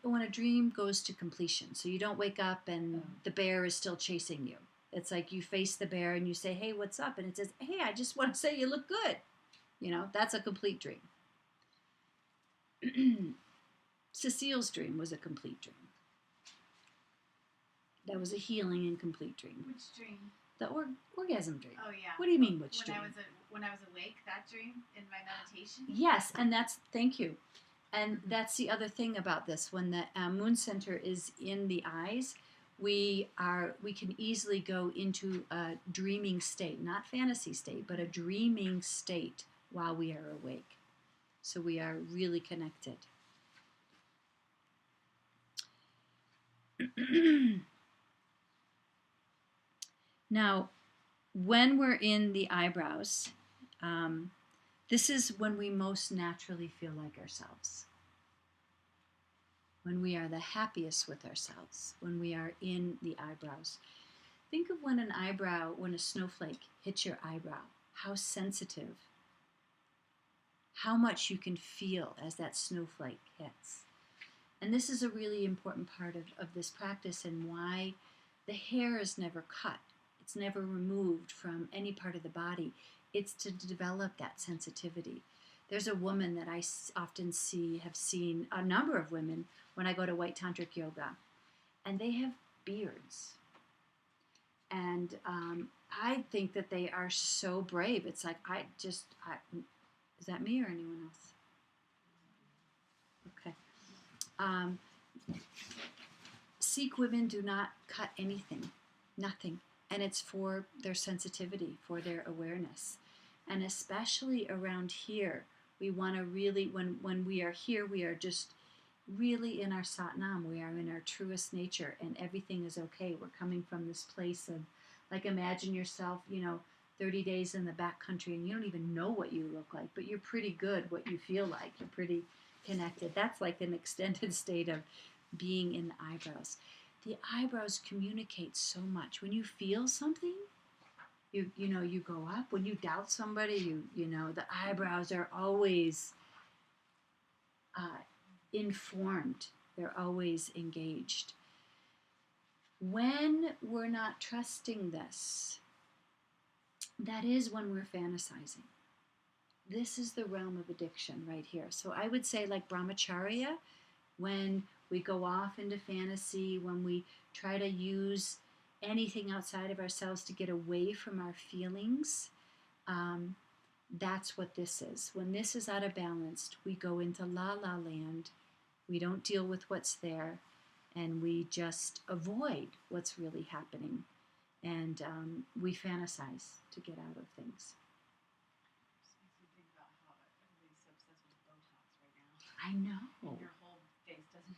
When a dream goes to completion, so you don't wake up and the bear is still chasing you. It's like you face the bear and you say, hey, what's up? And it says, hey, I just want to say you look good. You know, that's a complete dream. Cecile's dream was a complete dream. That was a healing and complete dream. Which dream? The orgasm dream. Oh yeah. What do you mean, which dream? When I was awake, that dream in my meditation. Yes, and thank you. And that's the other thing about this. When the moon center is in the eyes, we can easily go into a dreaming state, not fantasy state, but a dreaming state while we are awake. So we are really connected. Now, when we're in the eyebrows, this is when we most naturally feel like ourselves. When we are the happiest with ourselves, when we are in the eyebrows. Think of when a snowflake hits your eyebrow, how sensitive, how much you can feel as that snowflake hits. And this is a really important part of this practice and why the hair is never cut. It's never removed from any part of the body. It's to develop that sensitivity. There's a woman that I often have seen a number of women when I go to White Tantric Yoga, and they have beards. And I think that they are so brave. It's like, is that me or anyone else? Okay. Sikh women do not cut anything, nothing. And it's for their sensitivity, for their awareness. And especially around here, we want to really, when we are here, we are just really in our Satnam. We are in our truest nature and everything is okay. We're coming from this place of, like, imagine yourself, 30 days in the backcountry and you don't even know what you look like, but you're pretty good what you feel like. You're pretty connected. That's like an extended state of being in the eyebrows. The eyebrows communicate so much. When you feel something, you go up. When you doubt somebody, the eyebrows are always informed. They're always engaged. When we're not trusting this, that is when we're fantasizing. This is the realm of addiction right here. So I would say, like brahmacharya, when we go off into fantasy, when we try to use anything outside of ourselves to get away from our feelings, that's what this is. When this is out of balance, we go into la-la land. We don't deal with what's there, and we just avoid what's really happening. And we fantasize to get out of things. Just makes me think about how everybody's so obsessed with Botox right now. I know. Your whole face doesn't move.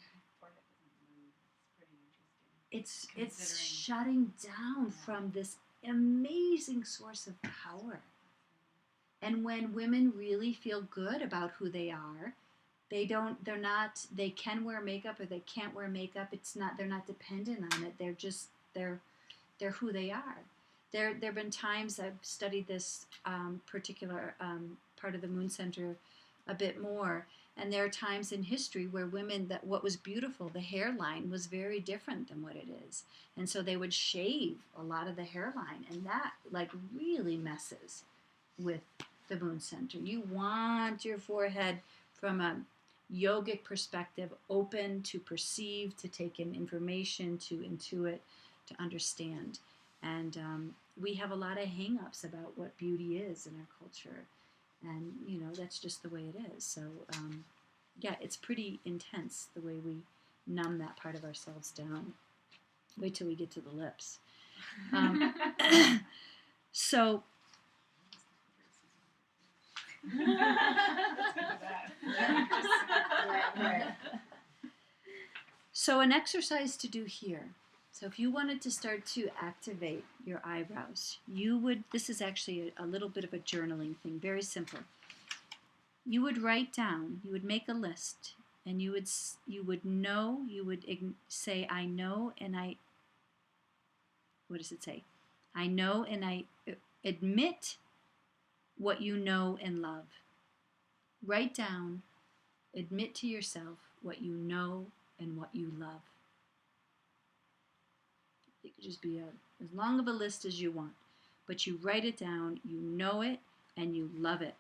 It's pretty interesting. It's shutting down from this amazing source of power. And when women really feel good about who they are, they can wear makeup or they can't wear makeup. They're not dependent on it. They're who they are. There have been times I've studied this particular part of the Moon Center a bit more, and there are times in history where women, that what was beautiful, the hairline was very different than what it is, and so they would shave a lot of the hairline, and that really messes with the Moon Center. You want your forehead from a yogic perspective open to perceive, to take in information, to intuit, to understand. And we have a lot of hang-ups about what beauty is in our culture. And, that's just the way it is. So, it's pretty intense the way we numb that part of ourselves down. Wait till we get to the lips. So... So an exercise to do here. So if you wanted to start to activate your eyebrows, this is actually a little bit of a journaling thing, very simple. You would write down, you would make a list, and you would say, I know, and what does it say? I know, and I admit what you know and love. Write down, admit to yourself what you know and what you love. It could just be as long of a list as you want. But you write it down, you know it, and you love it.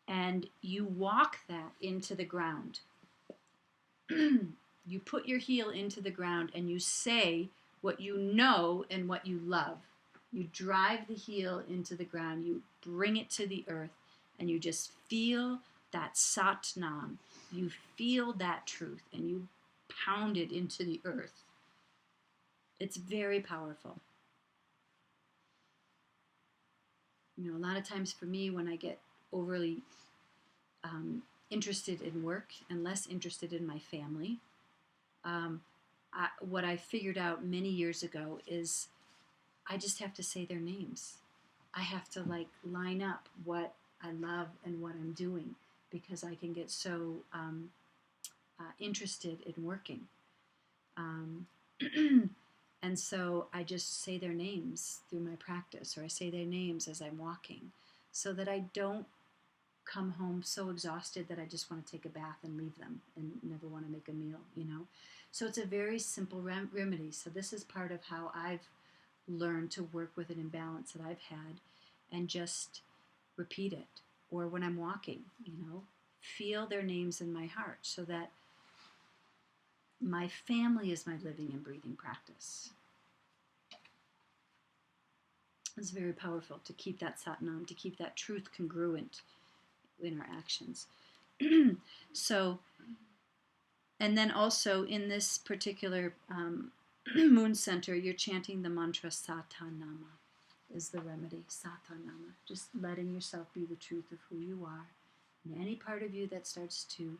And you walk that into the ground. You put your heel into the ground and you say what you know and what you love. You drive the heel into the ground, you bring it to the earth, and you just feel that Sat Nam. You feel that truth and you pound it into the earth. It's very powerful. You know, a lot of times for me, when I get overly interested in work and less interested in my family, what I figured out many years ago is I just have to say their names. I have to like line up what I love and what I'm doing, because I can get so interested in working. And so I just say their names through my practice, or I say their names as I'm walking, so that I don't come home so exhausted that I just want to take a bath and leave them and never want to make a meal, you know. So it's a very simple remedy. So this is part of how I've learned to work with an imbalance that I've had, and just repeat it. Or when I'm walking, you know, feel their names in my heart, so that my family is my living and breathing practice. It's very powerful to keep that Satnam, to keep that truth congruent in our actions. So, and then also in this particular moon center, you're chanting the mantra Satanama is the remedy. Satanama, just letting yourself be the truth of who you are. And any part of you that starts to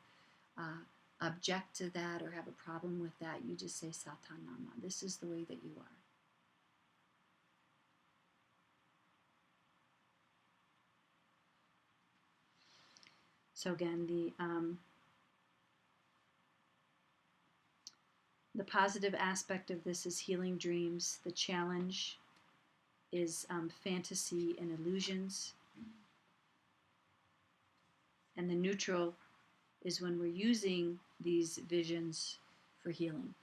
object to that or have a problem with that, you just say Satanama. This is the way that you are. So again, the positive aspect of this is healing dreams. The challenge is fantasy and illusions. And the neutral is when we're using these visions for healing.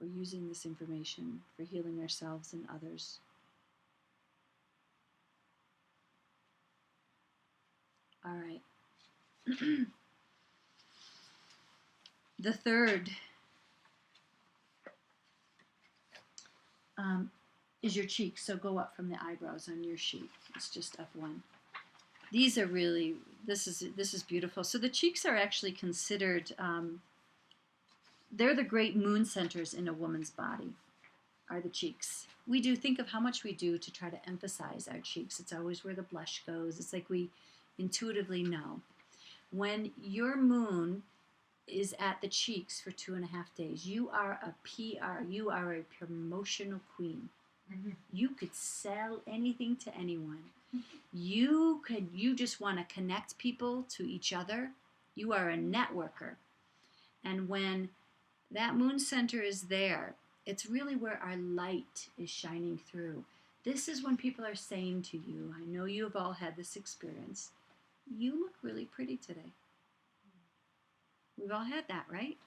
We're using this information for healing ourselves and others. All right. The third is your cheeks. So go up from the eyebrows on your sheet. It's just up one. These are really, this is beautiful. So the cheeks are actually considered, they're the great moon centers in a woman's body, are the cheeks. We do think of how much we do to try to emphasize our cheeks. It's always where the blush goes. It's like we intuitively know. When your moon is at the cheeks for 2.5 days, you are a PR, you are a promotional queen. Mm-hmm. You could sell anything to anyone. You just want to connect people to each other. You are a networker. And when that moon center is there, it's really where our light is shining through. This is when people are saying to you, I know you have all had this experience, you look really pretty today. We've all had that, right?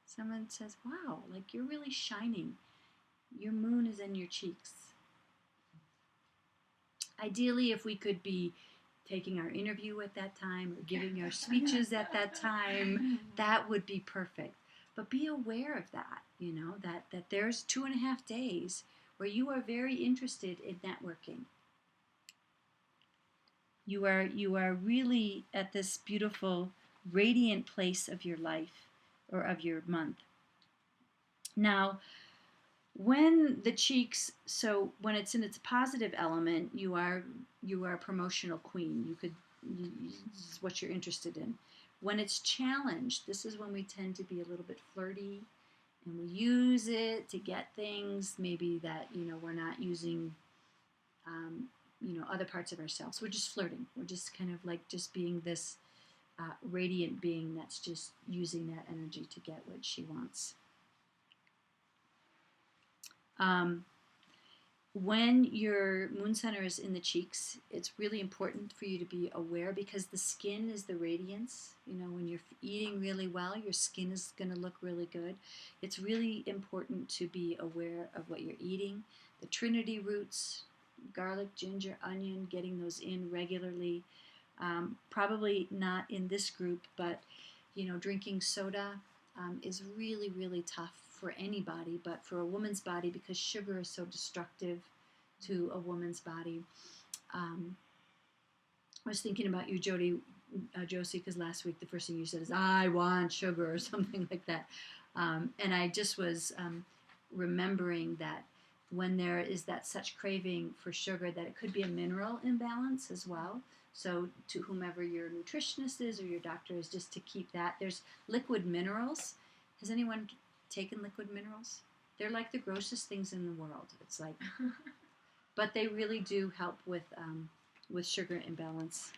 Someone says, wow, like you're really shining. Your moon is in your cheeks. Ideally, if we could be taking our interview at that time or giving our speeches at that time, that would be perfect. But be aware of that, you know, that there's 2.5 days where you are very interested in networking. You are really at this beautiful, radiant place of your life or of your month. Now, when the cheeks, so when it's in its positive element, you are a promotional queen. This is what you're interested in. When it's challenged, this is when we tend to be a little bit flirty, and we use it to get things maybe that, you know, we're not using, other parts of ourselves. We're just flirting. We're just kind of like just being this radiant being that's just using that energy to get what she wants. when your moon center is in the cheeks, it's really important for you to be aware because the skin is the radiance. When you're eating really well, your skin is going to look really good. It's really important to be aware of what you're eating. The Trinity roots, garlic, ginger, onion, getting those in regularly. Probably not in this group, but drinking soda is really, really tough for anybody, but for a woman's body, because sugar is so destructive to a woman's body. I was thinking about you, Josie, because last week the first thing you said is, I want sugar, or something like that. And I just was remembering that when there is that such craving for sugar, that it could be a mineral imbalance as well. So to whomever your nutritionist is or your doctor is, just to keep that. There's liquid minerals. Has anyone taken liquid minerals? They're like the grossest things in the world. It's like, but they really do help with sugar imbalance.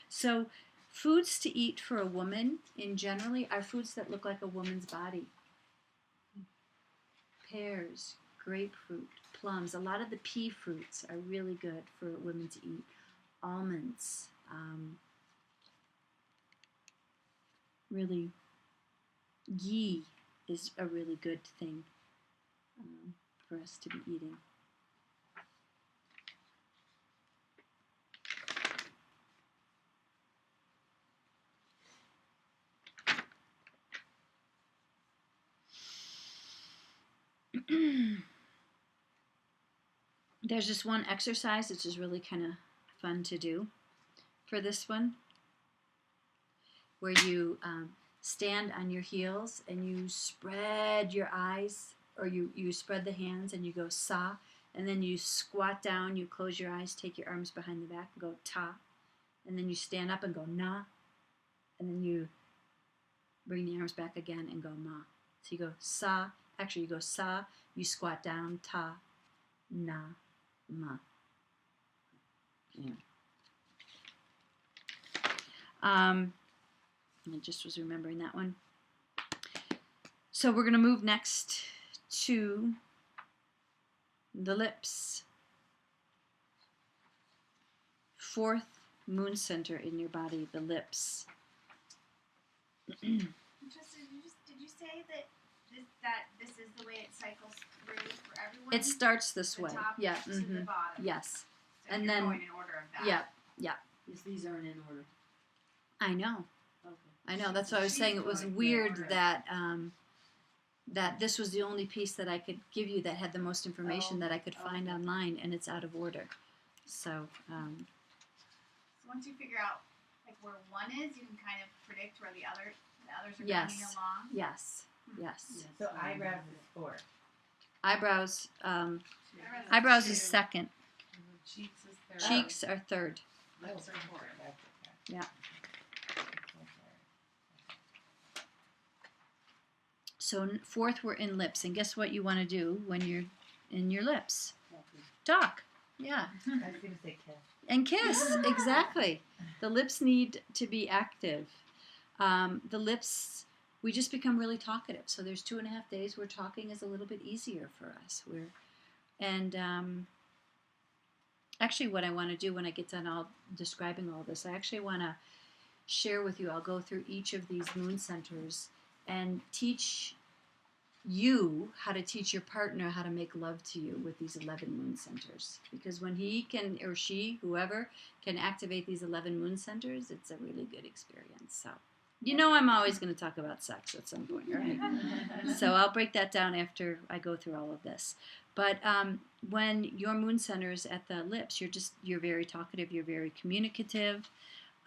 So foods to eat for a woman in generally are foods that look like a woman's body. Pears, grapefruit, plums. A lot of the pea fruits are really good for women to eat. Almonds, really, ghee is a really good thing for us to be eating. There's just one exercise which is really kind of fun to do for this one, where you stand on your heels and you spread your eyes, or you spread the hands and you go sa, and then you squat down, you close your eyes, take your arms behind the back and go ta, and then you stand up and go na, and then you bring the arms back again and go ma. So you go sa, actually you go sa, you squat down, ta, na, ma. Yeah. I just was remembering that one. So we're going to move next to the lips. Fourth moon center in your body, the lips. Did you say that this is the way it cycles through for everyone? It starts this the way. top Yeah. to the bottom. Yes. So And you're then going in order of that. yeah, yeah. Yes, these aren't in order. I know. Okay. I know. That's why I was saying it was She's going weird in order. that this was the only piece that I could give you that had the most information that I could find online, and it's out of order. So, So once you figure out like where one is, you can kind of predict where the others are Yes. coming along. yes, yes. So eyebrows is 4. Eyebrows. I'd rather Eyebrows two. is second. Cheeks is third. Cheeks are third. Lips are fourth. Yeah. So fourth, we're in lips, and guess what you want to do when you're in your lips? Talk. Yeah. I was going to say kiss. And kiss, exactly. The lips need to be active. The lips, we just become really talkative. So there's 2.5 days where talking is a little bit easier for us. Actually, what I want to do when I get done all describing all this, I actually want to share with you. I'll go through each of these moon centers and teach you how to teach your partner how to make love to you with these 11 moon centers. Because when he can, or she, whoever, can activate these 11 moon centers, it's a really good experience. So, I'm always going to talk about sex at some point, right? So I'll break that down after I go through all of this. But when your moon center is at the lips, you're very talkative, you're very communicative.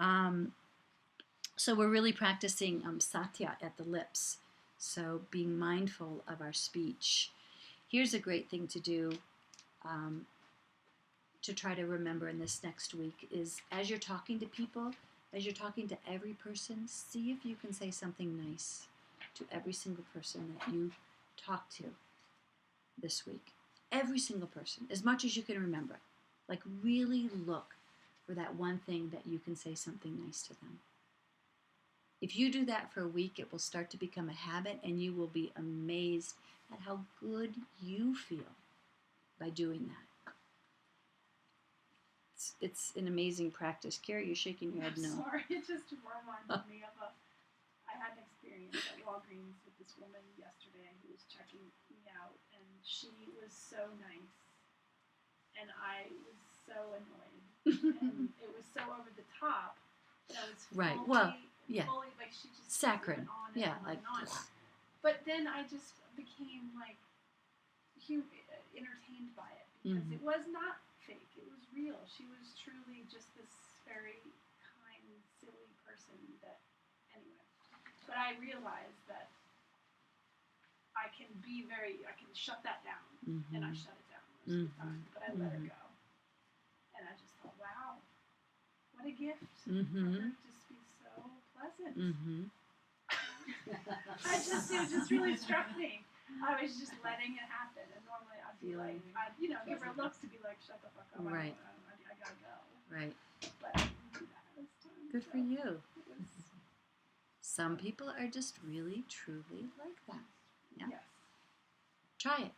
So we're really practicing satya at the lips. So being mindful of our speech. Here's a great thing to do to try to remember in this next week is as you're talking to people, as you're talking to every person, see if you can say something nice to every single person that you talk to this week. Every single person, as much as you can remember. Like really look for that one thing that you can say something nice to them. If you do that for a week, it will start to become a habit, and you will be amazed at how good you feel by doing that. it's an amazing practice. Carrie, you're shaking your head I'm no. sorry, it just reminded me of I had an experience at Walgreens with this woman yesterday who was checking me out, and she was so nice, and I was so annoyed, and it was so over the top. That was Right. fully, Well, yeah. fully like she just Saccharine. went on and Yeah, on like. and on. But then I just became like entertained by it because Mhm. it was not fake. It was real. She was truly just this very kind, silly person that, anyway. But I realized that I can shut that down, and I shut it down most of the time. But I let it go, and I just thought, wow, what a gift for her to just be so pleasant. It just really struck me. I was just letting it happen, and normally I'd be like, give her looks to be like, shut the fuck up, Right. I gotta go. Right. But I didn't do that this time. Good so for you. It was, Some people are just really, truly like that. Yeah. yes. Try it.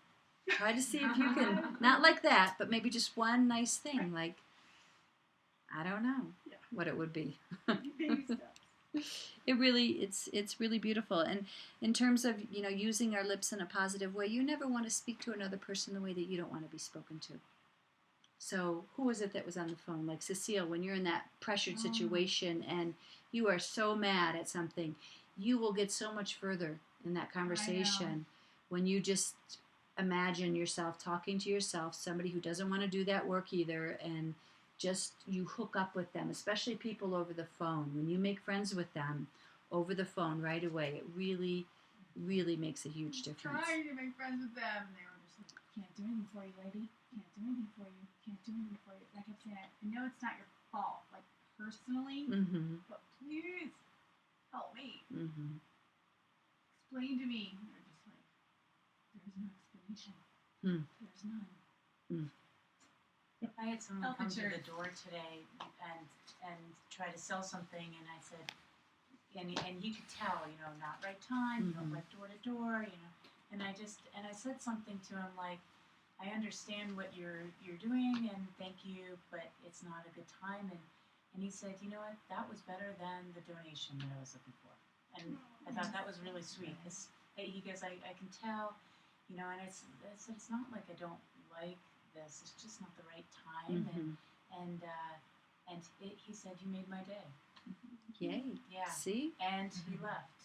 Try to see if you can, not like that, but maybe just one nice thing, like, I don't know what it would be. Baby steps. It's really beautiful. And in terms of, using our lips in a positive way, you never want to speak to another person the way that you don't want to be spoken to. So who was it that was on the phone? Like Cecile, when you're in that pressured situation and you are so mad at something, you will get so much further in that conversation when you just imagine yourself talking to yourself, somebody who doesn't want to do that work either, and just you hook up with them, especially people over the phone. When you make friends with them over the phone right away, it really, really makes a huge difference. Trying to make friends with them, and they were just like, "Can't do anything for you, lady. Can't do anything for you. Can't do anything for you." And I kept saying, "I know it's not your fault, like personally, but please help me. Explain to me." And they're just like, "There's no explanation. There's none." I had someone Health come to the insurance. door today and try to sell something, and I said, and you could tell, not right time, you don't like door to door, and I said something to him like, I understand what you're doing, and thank you, but it's not a good time, and he said, you know what, that was better than the donation that I was looking for, and I thought that was really sweet. He goes, I can tell, and I said, it's not like I don't like this, it's just not the right time, and he said, you made my day. Yay. Yeah. See? And he left.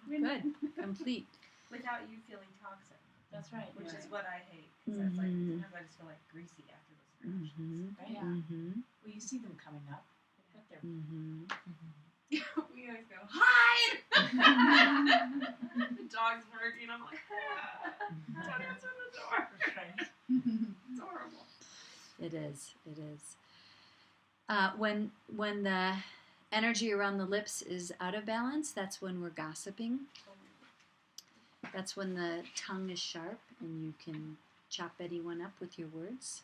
Good. Complete. Without you feeling toxic, That's right. which is what I hate. Because it's like sometimes I just feel like greasy after those interactions. Right. Yeah. Well, you see them coming up. They've got their. We always go hide. The dog's barking. I'm like, don't answer the door. Right. It's horrible. It is. It is. When the energy around the lips is out of balance, that's when we're gossiping. That's when the tongue is sharp and you can chop anyone up with your words.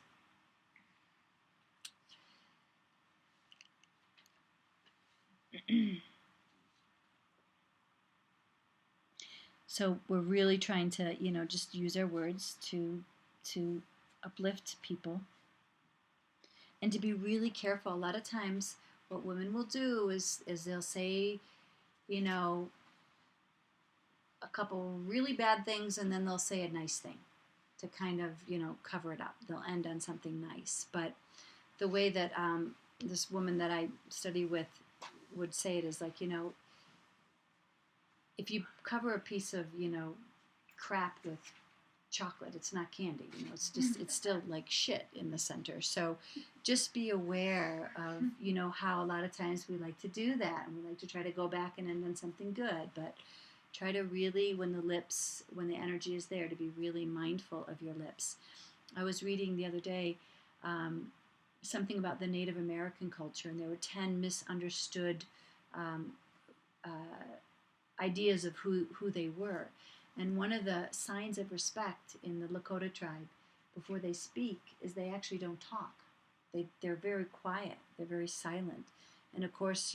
So we're really trying to, just use our words to uplift people. And to be really careful. A lot of times what women will do is they'll say, a couple really bad things, and then they'll say a nice thing to kind of, cover it up. They'll end on something nice. But the way that this woman that I study with would say it is like, if you cover a piece of, crap with chocolate, it's not candy, it's still like shit in the center. So just be aware of, how a lot of times we like to do that, and we like to try to go back and end on something good, but try to really, when the energy is there, to be really mindful of your lips. I was reading the other day something about the Native American culture, and there were 10 misunderstood ideas of who they were. And one of the signs of respect in the Lakota tribe before they speak is they actually don't talk. They're very quiet. They're very silent. And of course,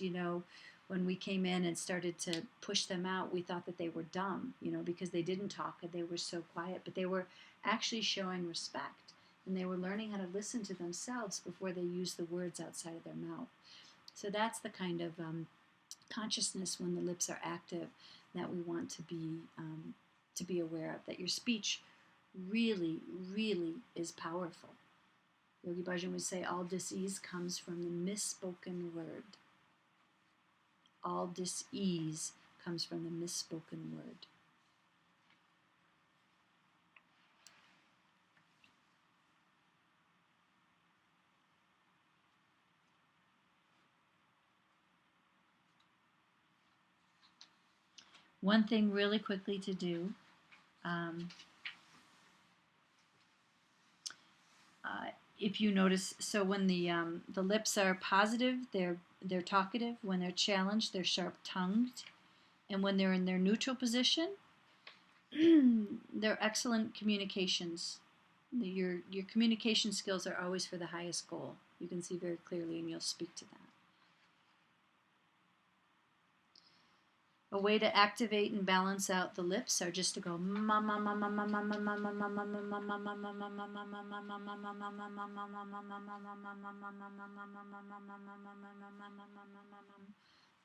when we came in and started to push them out, we thought that they were dumb, because they didn't talk and they were so quiet. But they were actually showing respect. and they were learning how to listen to themselves before they used the words outside of their mouth. So that's the kind of consciousness when the lips are active that we want to be aware of. That your speech really, really is powerful. Yogi Bhajan would say all dis-ease comes from the misspoken word. All dis-ease comes from the misspoken word. One thing really quickly to do, if you notice, so when the lips are positive, they're talkative. When they're challenged, they're sharp-tongued. And when they're in their neutral position, they're excellent communications. Your communication skills are always for the highest goal. You can see very clearly, and you'll speak to that. A way to activate and balance out the lips are just to go the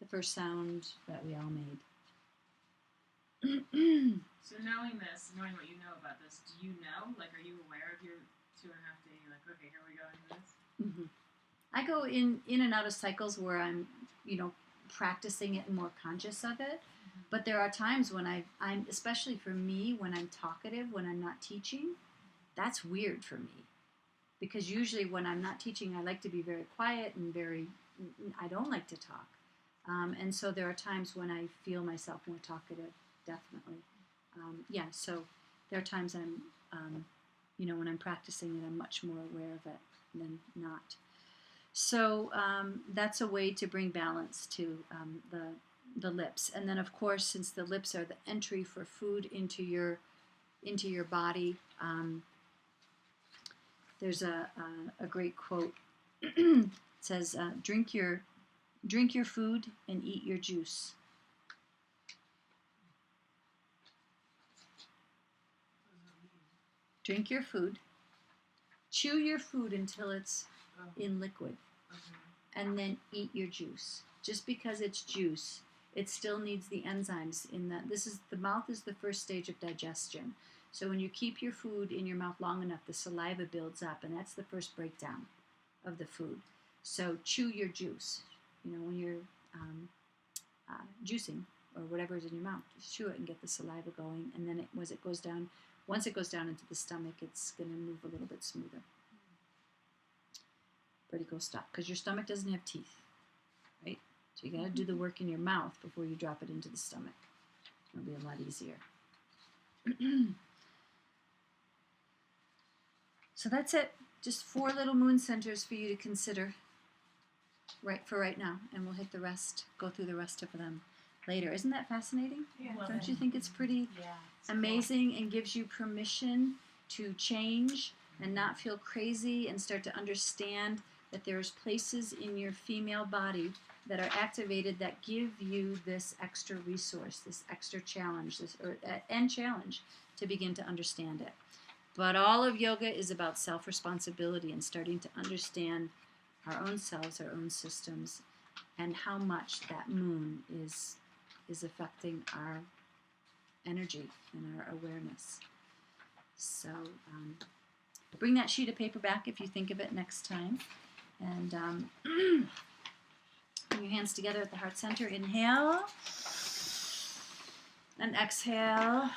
first sound that we all made. So knowing this, knowing what you know about this, do you know? Like, are you aware of your 2.5 day? Like, okay, here we go into this. I go in and out of cycles where I'm, practicing it and more conscious of it. But there are times when I'm, especially for me, when I'm talkative, when I'm not teaching, that's weird for me. Because usually when I'm not teaching, I like to be very quiet and I don't like to talk. And so there are times when I feel myself more talkative, definitely. So there are times when I'm practicing it, I'm much more aware of it than not. So that's a way to bring balance to the lips. And then, of course, since the lips are the entry for food into your body, there's a great quote. It says, "Drink your food and eat your juice." Drink your food, chew your food until it's in liquid, and then eat your juice. Just because it's juice, it still needs the enzymes in that. The mouth is the first stage of digestion. So when you keep your food in your mouth long enough, the saliva builds up, and that's the first breakdown of the food. So chew your juice. When you're juicing or whatever is in your mouth, just chew it and get the saliva going, and then once it goes down into the stomach, it's going to move a little bit smoother. Vertigo stop, because your stomach doesn't have teeth, right? So you got to do the work in your mouth before you drop it into the stomach. It'll be a lot easier. So that's it. Just 4 little moon centers for you to consider right now, and we'll hit the rest, go through the rest of them later. Isn't that fascinating? Yeah. Don't you think it's pretty It's amazing and gives you permission to change and not feel crazy and start to understand that there's places in your female body that are activated that give you this extra resource, this extra challenge, challenge to begin to understand it. But all of yoga is about self-responsibility and starting to understand our own selves, our own systems, and how much that moon is affecting our energy and our awareness. So bring that sheet of paper back if you think of it next time. And bring your hands together at the heart center. Inhale. And exhale.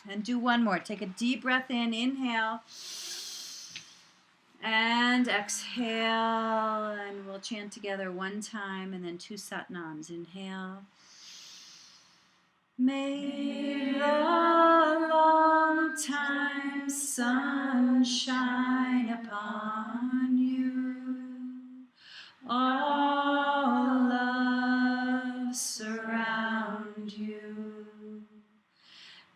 And do one more. Take a deep breath in. Inhale. And exhale. And we'll chant together one time and then 2 satnams. Inhale. May the long time sun shine upon you. All love surround you.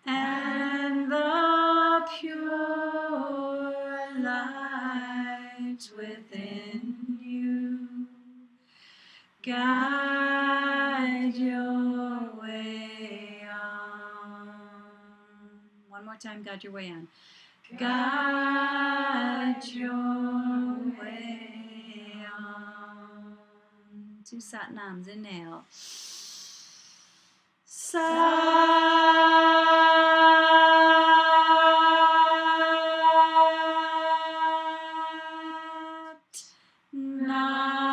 And the pure light within you guide your way on. One more time, guide your way on. guide your way on. 2 satnams. Inhale. Nam.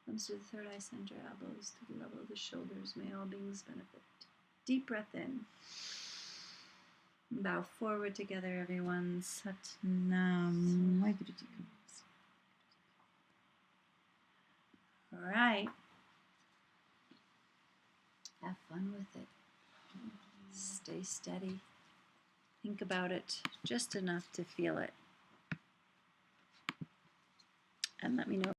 Thumbs to the third eye center, elbows to the level of the shoulders. May all beings benefit. Deep breath in. Bow forward together, everyone. Sat Nam. All right. Have fun with it. Stay steady. Think about it just enough to feel it. And let me know.